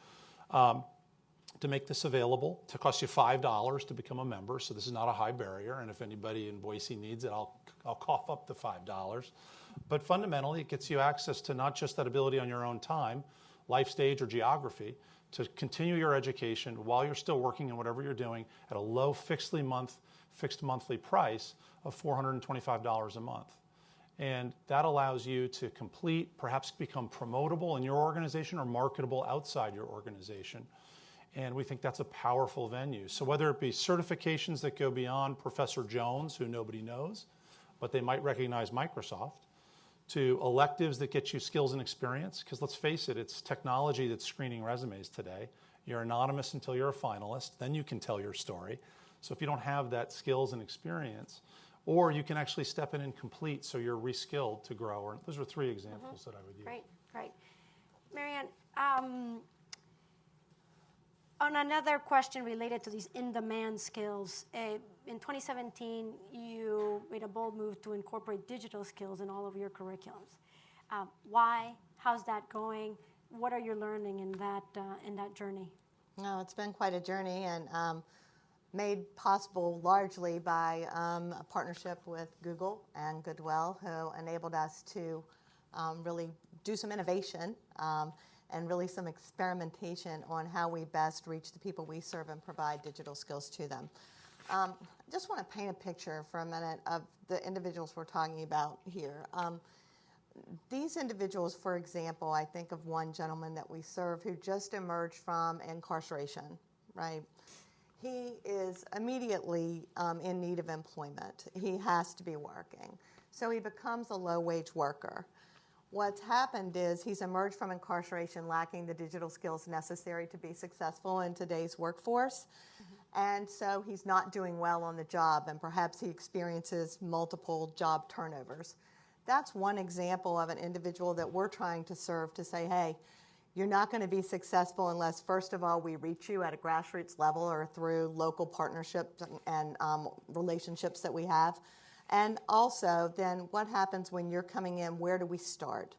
to make this available. It costs you $5 to become a member, so this is not a high barrier. And if anybody in Boise needs it, I'll cough up the $5. But fundamentally, it gets you access to not just that ability on your own time, life stage or geography, to continue your education while you're still working in whatever you're doing at a low fixed monthly price of $425 a month. And that allows you to complete, perhaps become promotable in your organization or marketable outside your organization. And we think that's a powerful venue. So whether it be certifications that go beyond Professor Jones, who nobody knows, but they might recognize Microsoft, to electives that get you skills and experience, because let's face it, it's technology that's screening resumes today. You're anonymous until you're a finalist, then you can tell your story. So if you don't have that skills and experience, or you can actually step in and complete so you're reskilled to grow. Or those are three examples that I would use. Great. Marianne, on another question related to these in-demand skills, in 2017, you made a bold move to incorporate digital skills in all of your curriculums. Why? How's that going? What are you learning in that journey? No, it's been quite a journey, and made possible largely by a partnership with Google and Goodwill, who enabled us to really do some innovation and really some experimentation on how we best reach the people we serve and provide digital skills to them. I just want to paint a picture for a minute of the individuals we're talking about here. These individuals, for example, I think of one gentleman that we serve who just emerged from incarceration, right? He is immediately in need of employment. He has to be working. So he becomes a low-wage worker. What's happened is he's emerged from incarceration lacking the digital skills necessary to be successful in today's workforce. And so he's not doing well on the job, and perhaps he experiences multiple job turnovers. That's one example of an individual that we're trying to serve to say, hey, you're not going to be successful unless, first of all, we reach you at a grassroots level or through local partnerships and relationships that we have. And also, then what happens when you're coming in? Where do we start?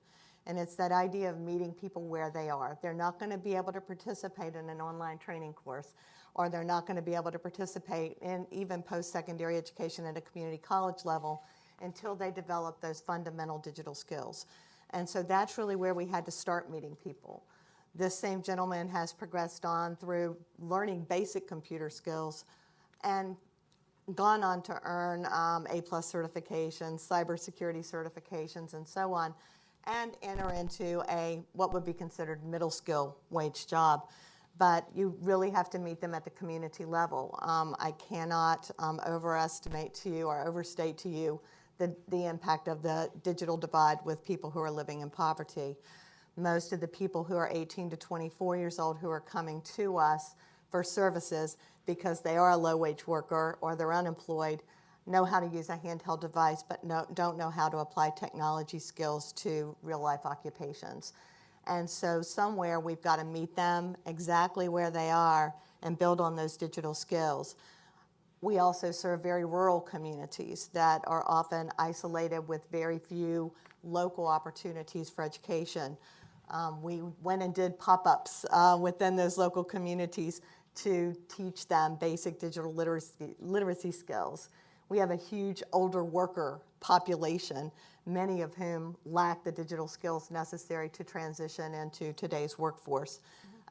And it's that idea of meeting people where they are. They're not going to be able to participate in an online training course, or they're not going to be able to participate in even post-secondary education at a community college level until they develop those fundamental digital skills. And so that's really where we had to start meeting people. This same gentleman has progressed on through learning basic computer skills and gone on to earn A+ certifications, cybersecurity certifications, and so on, and enter into what would be considered middle skill wage job. But you really have to meet them at the community level. I cannot overestimate to you or overstate to you the impact of the digital divide with people who are living in poverty. Most of the people who are 18 to 24 years old who are coming to us for services because they are a low-wage worker or they're unemployed know how to use a handheld device but don't know how to apply technology skills to real-life occupations. And so somewhere we've got to meet them exactly where they are and build on those digital skills. We also serve very rural communities that are often isolated with very few local opportunities for education. We went and did pop-ups within those local communities to teach them basic digital literacy skills. We have a huge older worker population, many of whom lack the digital skills necessary to transition into today's workforce.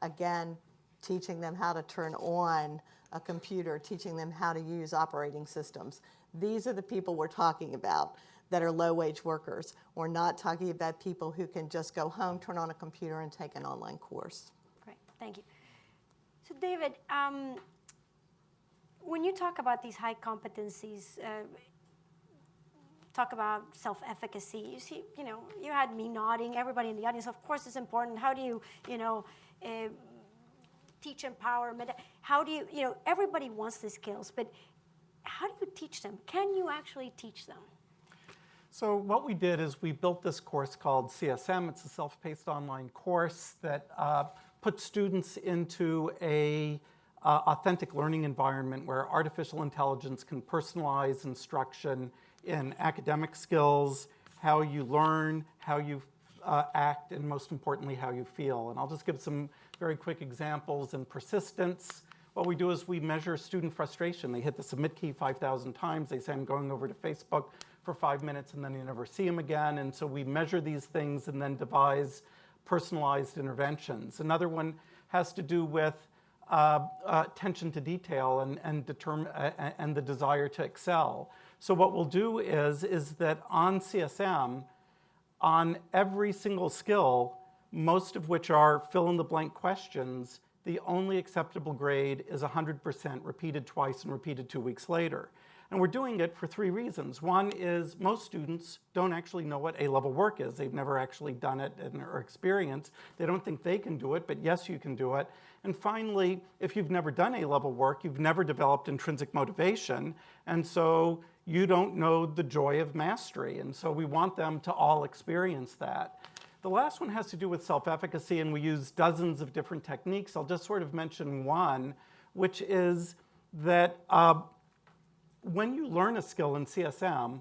Again, teaching them how to turn on a computer, teaching them how to use operating systems. These are the people we're talking about that are low-wage workers. We're not talking about people who can just go home, turn on a computer, and take an online course. Great, thank you. So David, when you talk about these high competencies, talk about self-efficacy, you see, you had me nodding, everybody in the audience, of course it's important. How do you, teach empowerment? How do you, everybody wants the skills, but how do you teach them? Can you actually teach them? So what we did is we built this course called CSM. It's a self-paced online course that puts students into a authentic learning environment where artificial intelligence can personalize instruction in academic skills, how you learn, how you act, and most importantly, how you feel. And I'll just give some very quick examples. In persistence, what we do is we measure student frustration. They hit the submit key 5,000 times. They say, I'm going over to Facebook for 5 minutes, and then you never see them again. And so we measure these things and then devise personalized interventions. Another one has to do with attention to detail and the desire to excel. So what we'll do is that on CSM, on every single skill, most of which are fill-in-the-blank questions, the only acceptable grade is 100% repeated twice and repeated 2 weeks later. And we're doing it for 3 reasons. One is most students don't actually know what A-level work is. They've never actually done it or experienced. They don't think they can do it, but yes, you can do it. And finally, if you've never done A-level work, you've never developed intrinsic motivation, and so you don't know the joy of mastery. And so we want them to all experience that. The last one has to do with self-efficacy, and we use dozens of different techniques. I'll just sort of mention one, which is that when you learn a skill in CSM,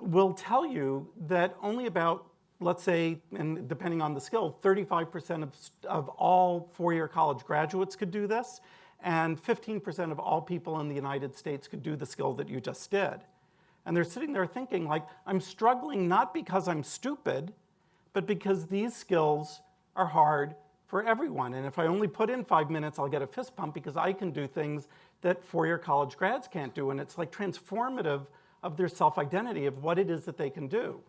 will tell you that only about, let's say, and depending on the skill, 35% of all 4-year college graduates could do this, and 15% of all people in the United States could do the skill that you just did. And they're sitting there thinking, like, I'm struggling not because I'm stupid, but because these skills are hard for everyone. And if I only put in 5 minutes, I'll get a fist pump because I can do things that 4-year college grads can't do. And it's like transformative of their self-identity of what it is that they can do.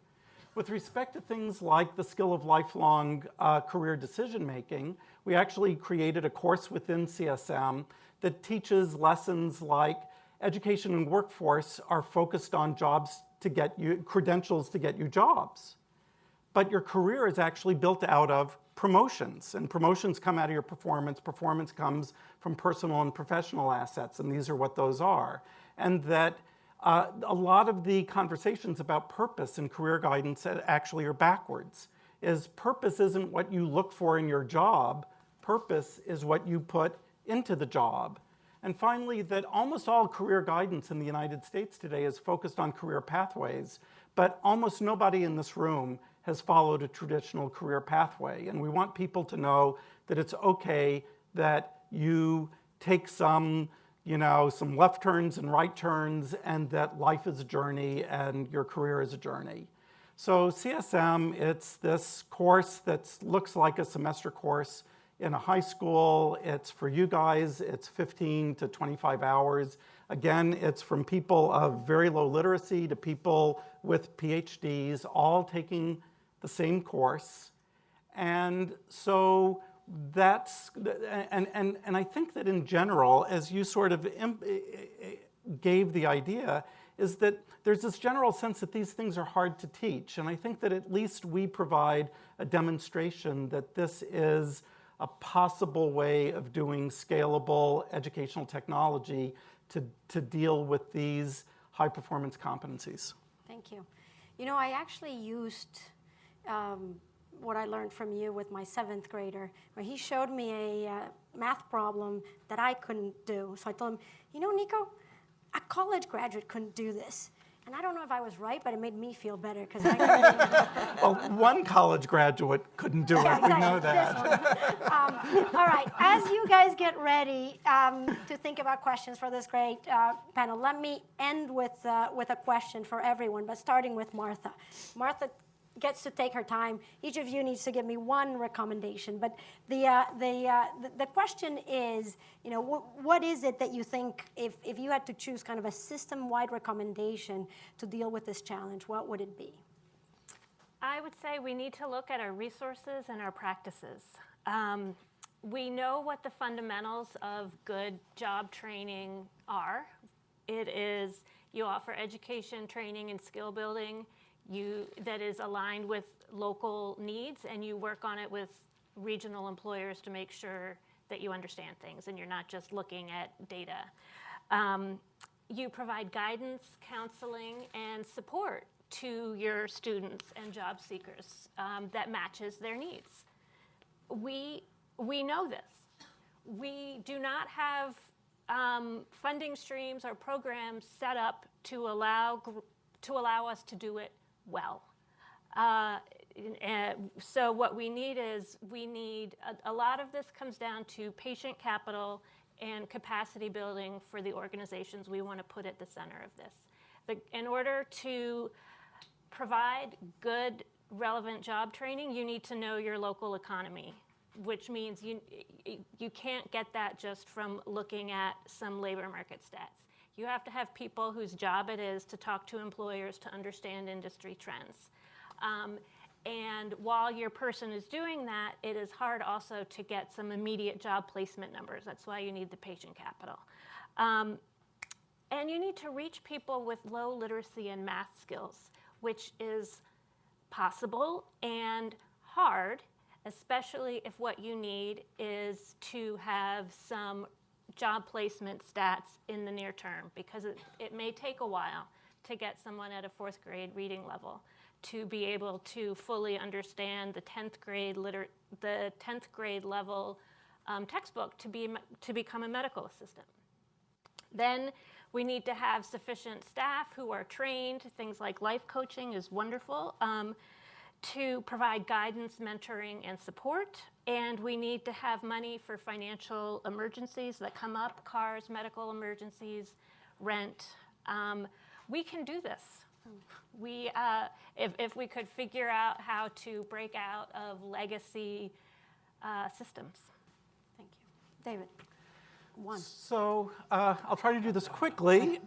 With respect to things like the skill of lifelong career decision-making, we actually created a course within CSM that teaches lessons like education and workforce are focused on jobs to get you, credentials to get you jobs. But your career is actually built out of promotions, and promotions come out of your performance. Performance comes from personal and professional assets, and these are what those are. And that a lot of the conversations about purpose and career guidance actually are backwards. Is purpose isn't what you look for in your job. Purpose is what you put into the job. And finally, that almost all career guidance in the United States today is focused on career pathways, but almost nobody in this room has followed a traditional career pathway. And we want people to know that it's okay that you take some left turns and right turns, and that life is a journey and your career is a journey. So CSM, it's this course that looks like a semester course in a high school. It's for you guys, it's 15 to 25 hours. Again, it's from people of very low literacy to people with PhDs, all taking the same course. And so that's, and I think that in general, as you sort of gave the idea, is that there's this general sense that these things are hard to teach. And I think that at least we provide a demonstration that this is a possible way of doing scalable educational technology to deal with these high-performance competencies. Thank you. You know, I actually used what I learned from you with my 7th grader, where he showed me a math problem that I couldn't do. So I told him, you know, Nico, a college graduate couldn't do this. And I don't know if I was right, but it made me feel better because I couldn't do it. Well, one college graduate couldn't do it. Yeah, We know that. All right, as you guys get ready to think about questions for this great panel, let me end with a question for everyone, but starting with Martha. Martha gets to take her time. Each of you needs to give me one recommendation. But the question is, you know, what is it that you think, if you had to choose kind of a system-wide recommendation to deal with this challenge, what would it be? I would say we need to look at our resources and our practices. We know what the fundamentals of good job training are. It is you offer education, training, and skill building that is aligned with local needs, and you work on it with regional employers to make sure that you understand things and you're not just looking at data. You provide guidance, counseling, and support to your students and job seekers that matches their needs. We know this. We do not have funding streams or programs set up to allow us to do it well. So what we need is a lot of this comes down to patient capital and capacity building for the organizations we want to put at the center of this. In order to provide good, relevant job training, you need to know your local economy, which means you can't get that just from looking at some labor market stats. You have to have people whose job it is to talk to employers to understand industry trends. And while your person is doing that, it is hard also to get some immediate job placement numbers. That's why you need the patient capital. And you need to reach people with low literacy and math skills, which is possible and hard, especially if what you need is to have some job placement stats in the near term, because it may take a while to get someone at a 4th grade reading level to be able to fully understand the 10th grade level textbook to become a medical assistant. Then we need to have sufficient staff who are trained. Things like life coaching is wonderful, to provide guidance, mentoring, and support. And we need to have money for financial emergencies that come up, cars, medical emergencies, rent. We can do this. If we could figure out how to break out of legacy systems. Thank you. David, one. So I'll try to do this quickly.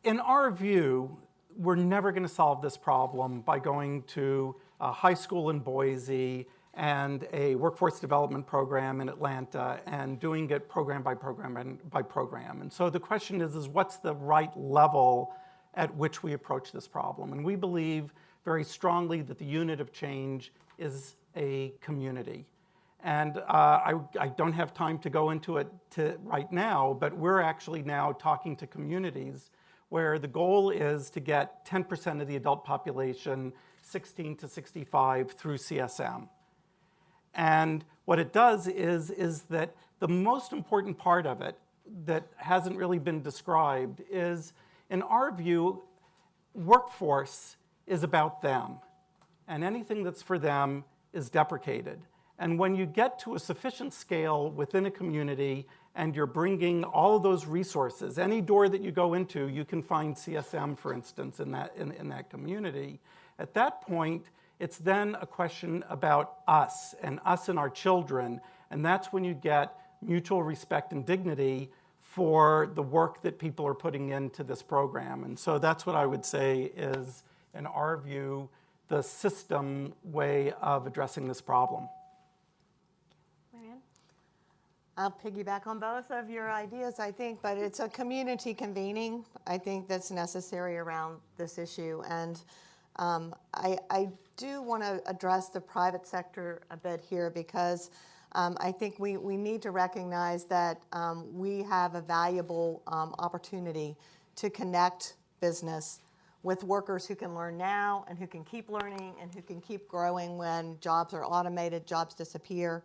In our view, we're never going to solve this problem by going to a high school in Boise and a workforce development program in Atlanta and doing it program by program and by program. And so the question is what's the right level at which we approach this problem? And we believe very strongly that the unit of change is a community. And I don't have time to go into it right now, but we're actually now talking to communities where the goal is to get 10% of the adult population 16 to 65 through CSM. And what it does is that the most important part of it that hasn't really been described is, in our view, workforce is about them. And anything that's for them is deprecated. And when you get to a sufficient scale within a community and you're bringing all of those resources, any door that you go into, you can find CSM, for instance, in that community. At that point, it's then a question about us and our children. And that's when you get mutual respect and dignity for the work that people are putting into this program. And so that's what I would say is, in our view, the system way of addressing this problem. Marianne? I'll piggyback on both of your ideas, I think, but it's a community convening, I think, that's necessary around this issue. And I do want to address the private sector a bit here, because I think we need to recognize that we have a valuable opportunity to connect business with workers who can learn now and who can keep learning and who can keep growing when jobs are automated, jobs disappear.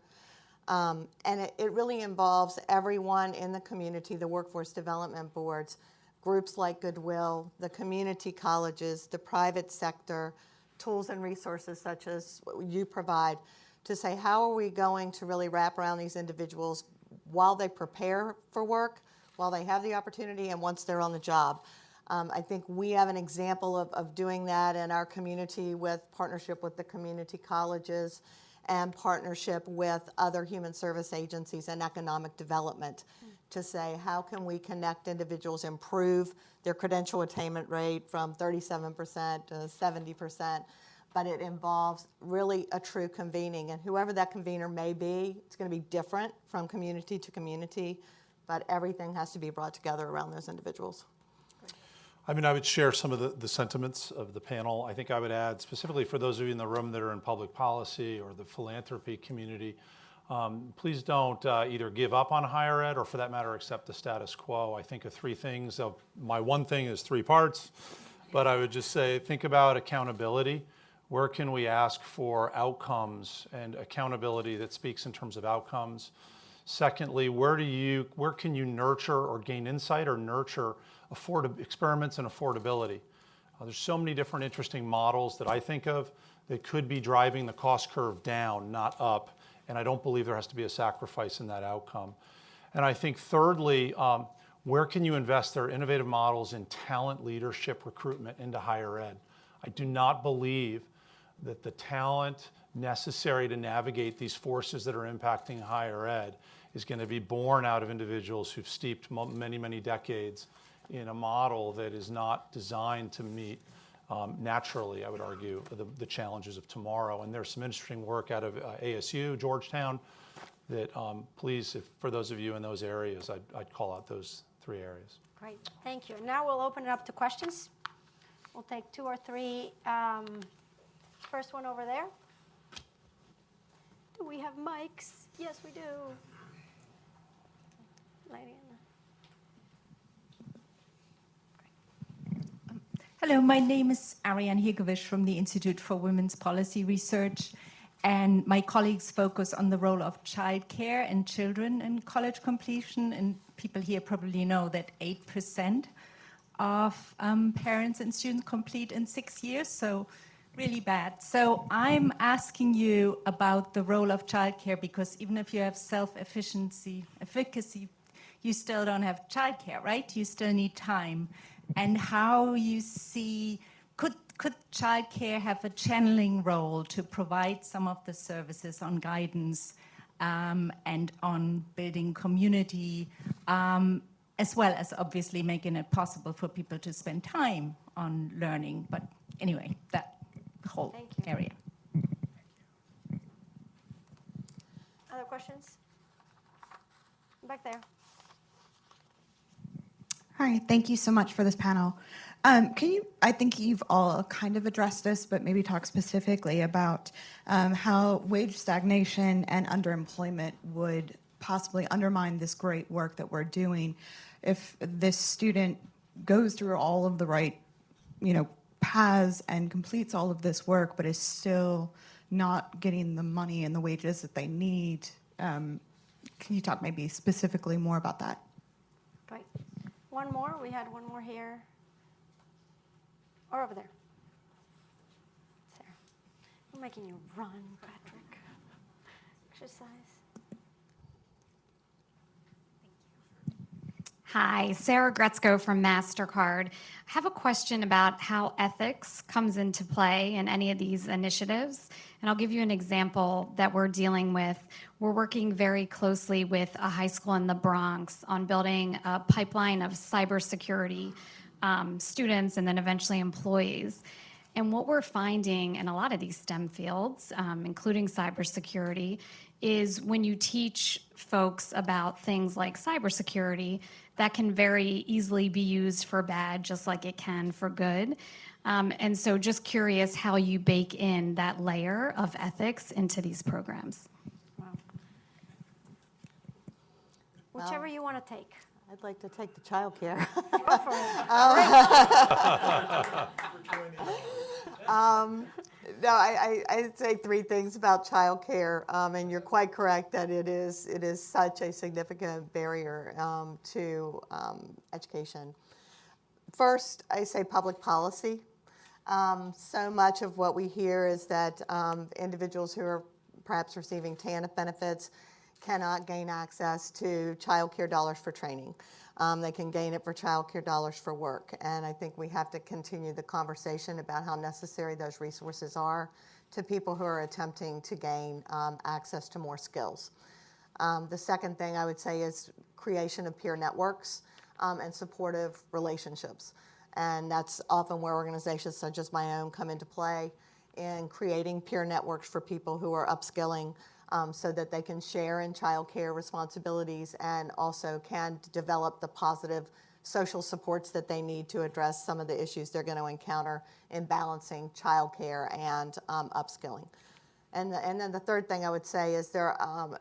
And it really involves everyone in the community, the workforce development boards, groups like Goodwill, the community colleges, the private sector, tools and resources such as what you provide, to say how are we going to really wrap around these individuals while they prepare for work, while they have the opportunity, and once they're on the job. I think we have an example of doing that in our community with partnership with the community colleges and partnership with other human service agencies and economic development to say how can we connect individuals, improve their credential attainment rate from 37% to 70%. But it involves really a true convening. And whoever that convener may be, it's going to be different from community to community, but everything has to be brought together around those individuals. I mean, I would share some of the sentiments of the panel. I think I would add, specifically for those of you in the room that are in public policy or the philanthropy community, please don't either give up on higher ed or, for that matter, accept the status quo. I think of three things. My one thing is three parts, but I would just say think about accountability. Where can we ask for outcomes and accountability that speaks in terms of outcomes? Secondly, where can you nurture or gain insight or nurture experiments in affordability? There's so many different interesting models that I think of that could be driving the cost curve down, not up, and I don't believe there has to be a sacrifice in that outcome. And I think thirdly, where can you invest their innovative models in talent leadership recruitment into higher ed? I do not believe that the talent necessary to navigate these forces that are impacting higher ed is going to be born out of individuals who've steeped many, many decades in a model that is not designed to meet naturally, I would argue, the challenges of tomorrow. And there's some interesting work out of ASU, Georgetown, that please, for those of you in those areas, I'd call out those 3 areas. Great, thank you. And now we'll open it up to questions. We'll take 2 or 3. First one over there. Do we have mics? Yes, we do. Lady in the... Hello, my name is Ariane Higovish from the Institute for Women's Policy Research, and my colleagues focus on the role of childcare and children in college completion. And people here probably know that 8% of parents and students complete in 6 years, so really bad. So I'm asking you about the role of childcare, because even if you have efficacy, you still don't have childcare, right? You still need time. And how you see, could childcare have a channeling role to provide some of the services on guidance and on building community, as well as obviously making it possible for people to spend time on learning? But anyway, that whole area. Other questions? Back there. Hi, thank you so much for this panel. I think you've all kind of addressed this, but maybe talk specifically about how wage stagnation and underemployment would possibly undermine this great work that we're doing if this student goes through all of the right, paths and completes all of this work, but is still not getting the money and the wages that they need. Can you talk maybe specifically more about that? Great. One more. We had one more here. Or over there. Sarah. I'm making you run, Patrick. Exercise. Hi, Sarah Gretzko from MasterCard. I have a question about how ethics comes into play in any of these initiatives. And I'll give you an example that we're dealing with. We're working very closely with a high school in the Bronx on building a pipeline of cybersecurity students and then eventually employees. And what we're finding in a lot of these STEM fields, including cybersecurity, is when you teach folks about things like cybersecurity, that can very easily be used for bad, just like it can for good. And so just curious how you bake in that layer of ethics into these programs. Wow. Whichever you want to take. I'd like to take the child care. Go for it. No, I'd say 3 things about child care, and you're quite correct that it is such a significant barrier to education. First, I say public policy. So much of what we hear is that individuals who are perhaps receiving TANF benefits cannot gain access to child care dollars for training. They can gain it for child care dollars for work. And I think we have to continue the conversation about how necessary those resources are to people who are attempting to gain access to more skills. The second thing I would say is creation of peer networks and supportive relationships. And that's often where organizations such as my own come into play in creating peer networks for people who are upskilling so that they can share in child care responsibilities and also can develop the positive social supports that they need to address some of the issues they're going to encounter in balancing child care and upskilling. And then the third thing I would say is there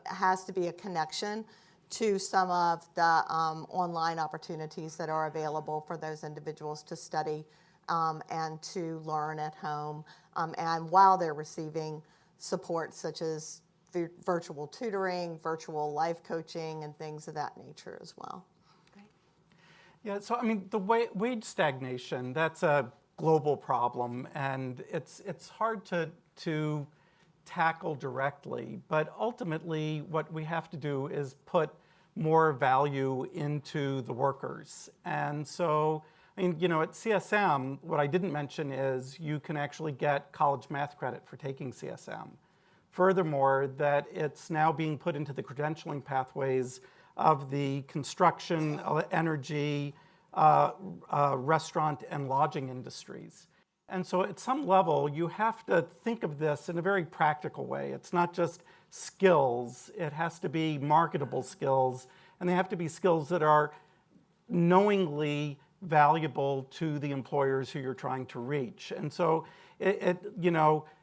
has to be a connection to some of the online opportunities that are available for those individuals to study and to learn at home and while they're receiving support such as virtual tutoring, virtual life coaching, and things of that nature as well. Great. Yeah, so I mean, the wage stagnation, that's a global problem, and it's hard to tackle directly, but ultimately what we have to do is put more value into the workers. And so, I mean, at CSM, what I didn't mention is you can actually get college math credit for taking CSM. Furthermore, that it's now being put into the credentialing pathways of the construction, energy, restaurant and lodging industries. And so at some level, you have to think of this in a very practical way. It's not just skills. It has to be marketable skills, and they have to be skills that are knowingly valuable to the employers who you're trying to reach. And so,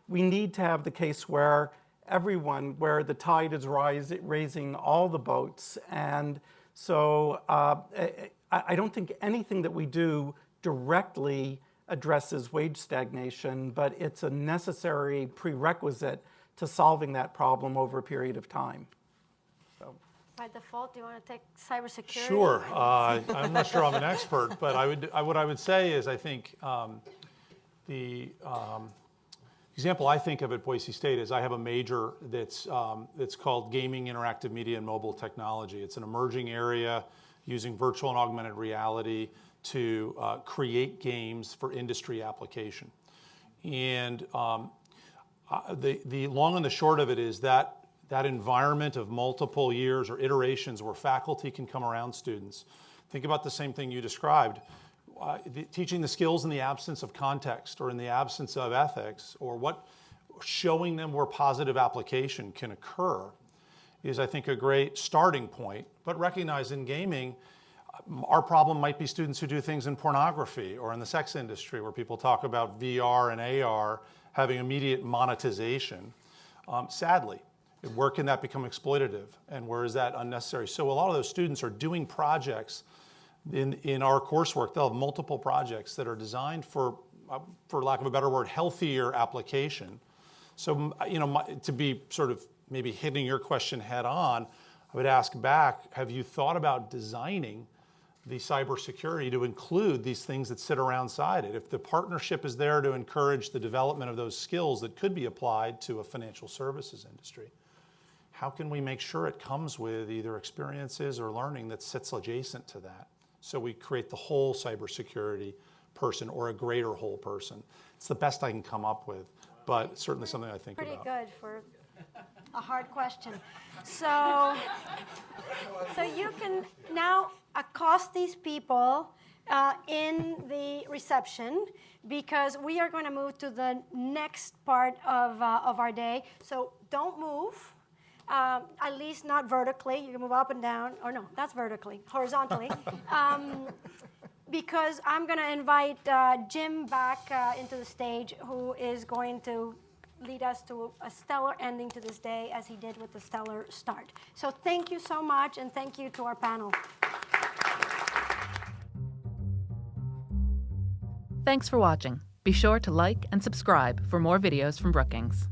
we need to have the case where everyone, where the tide is raising all the boats. And so I don't think anything that we do directly addresses wage stagnation, but it's a necessary prerequisite to solving that problem over a period of time. So. By default, do you want to take cybersecurity? Sure. I'm not sure I'm an expert, but what I would say is I think the example I think of at Boise State is I have a major that's called Gaming, Interactive Media, and Mobile Technology. It's an emerging area using virtual and augmented reality to create games for industry application. And the long and the short of it is that environment of multiple years or iterations where faculty can come around students. Think about the same thing you described. Teaching the skills in the absence of context or in the absence of ethics, or showing them where positive application can occur is, I think, a great starting point. But recognize in gaming, our problem might be students who do things in pornography or in the sex industry where people talk about VR and AR having immediate monetization. Sadly, where can that become exploitative and where is that unnecessary? So a lot of those students are doing projects in our coursework. They'll have multiple projects that are designed for lack of a better word, healthier application. So, to be sort of maybe hitting your question head on, I would ask back, have you thought about designing the cybersecurity to include these things that sit around-side it? If the partnership is there to encourage the development of those skills that could be applied to a financial services industry, how can we make sure it comes with either experiences or learning that sits adjacent to that? So we create the whole cybersecurity person or a greater whole person. It's the best I can come up with, but certainly something I think about. Pretty good for a hard question. So you can now accost these people in the reception because we are going to move to the next part of our day. So don't move. At least not vertically. You can move up and down, or no, that's vertically, horizontally. Because I'm going to invite Jim back into the stage, who is going to lead us to a stellar ending to this day, as he did with the stellar start. So thank you so much, and thank you to our panel. Thanks for watching. Be sure to like and subscribe for more videos from Brookings.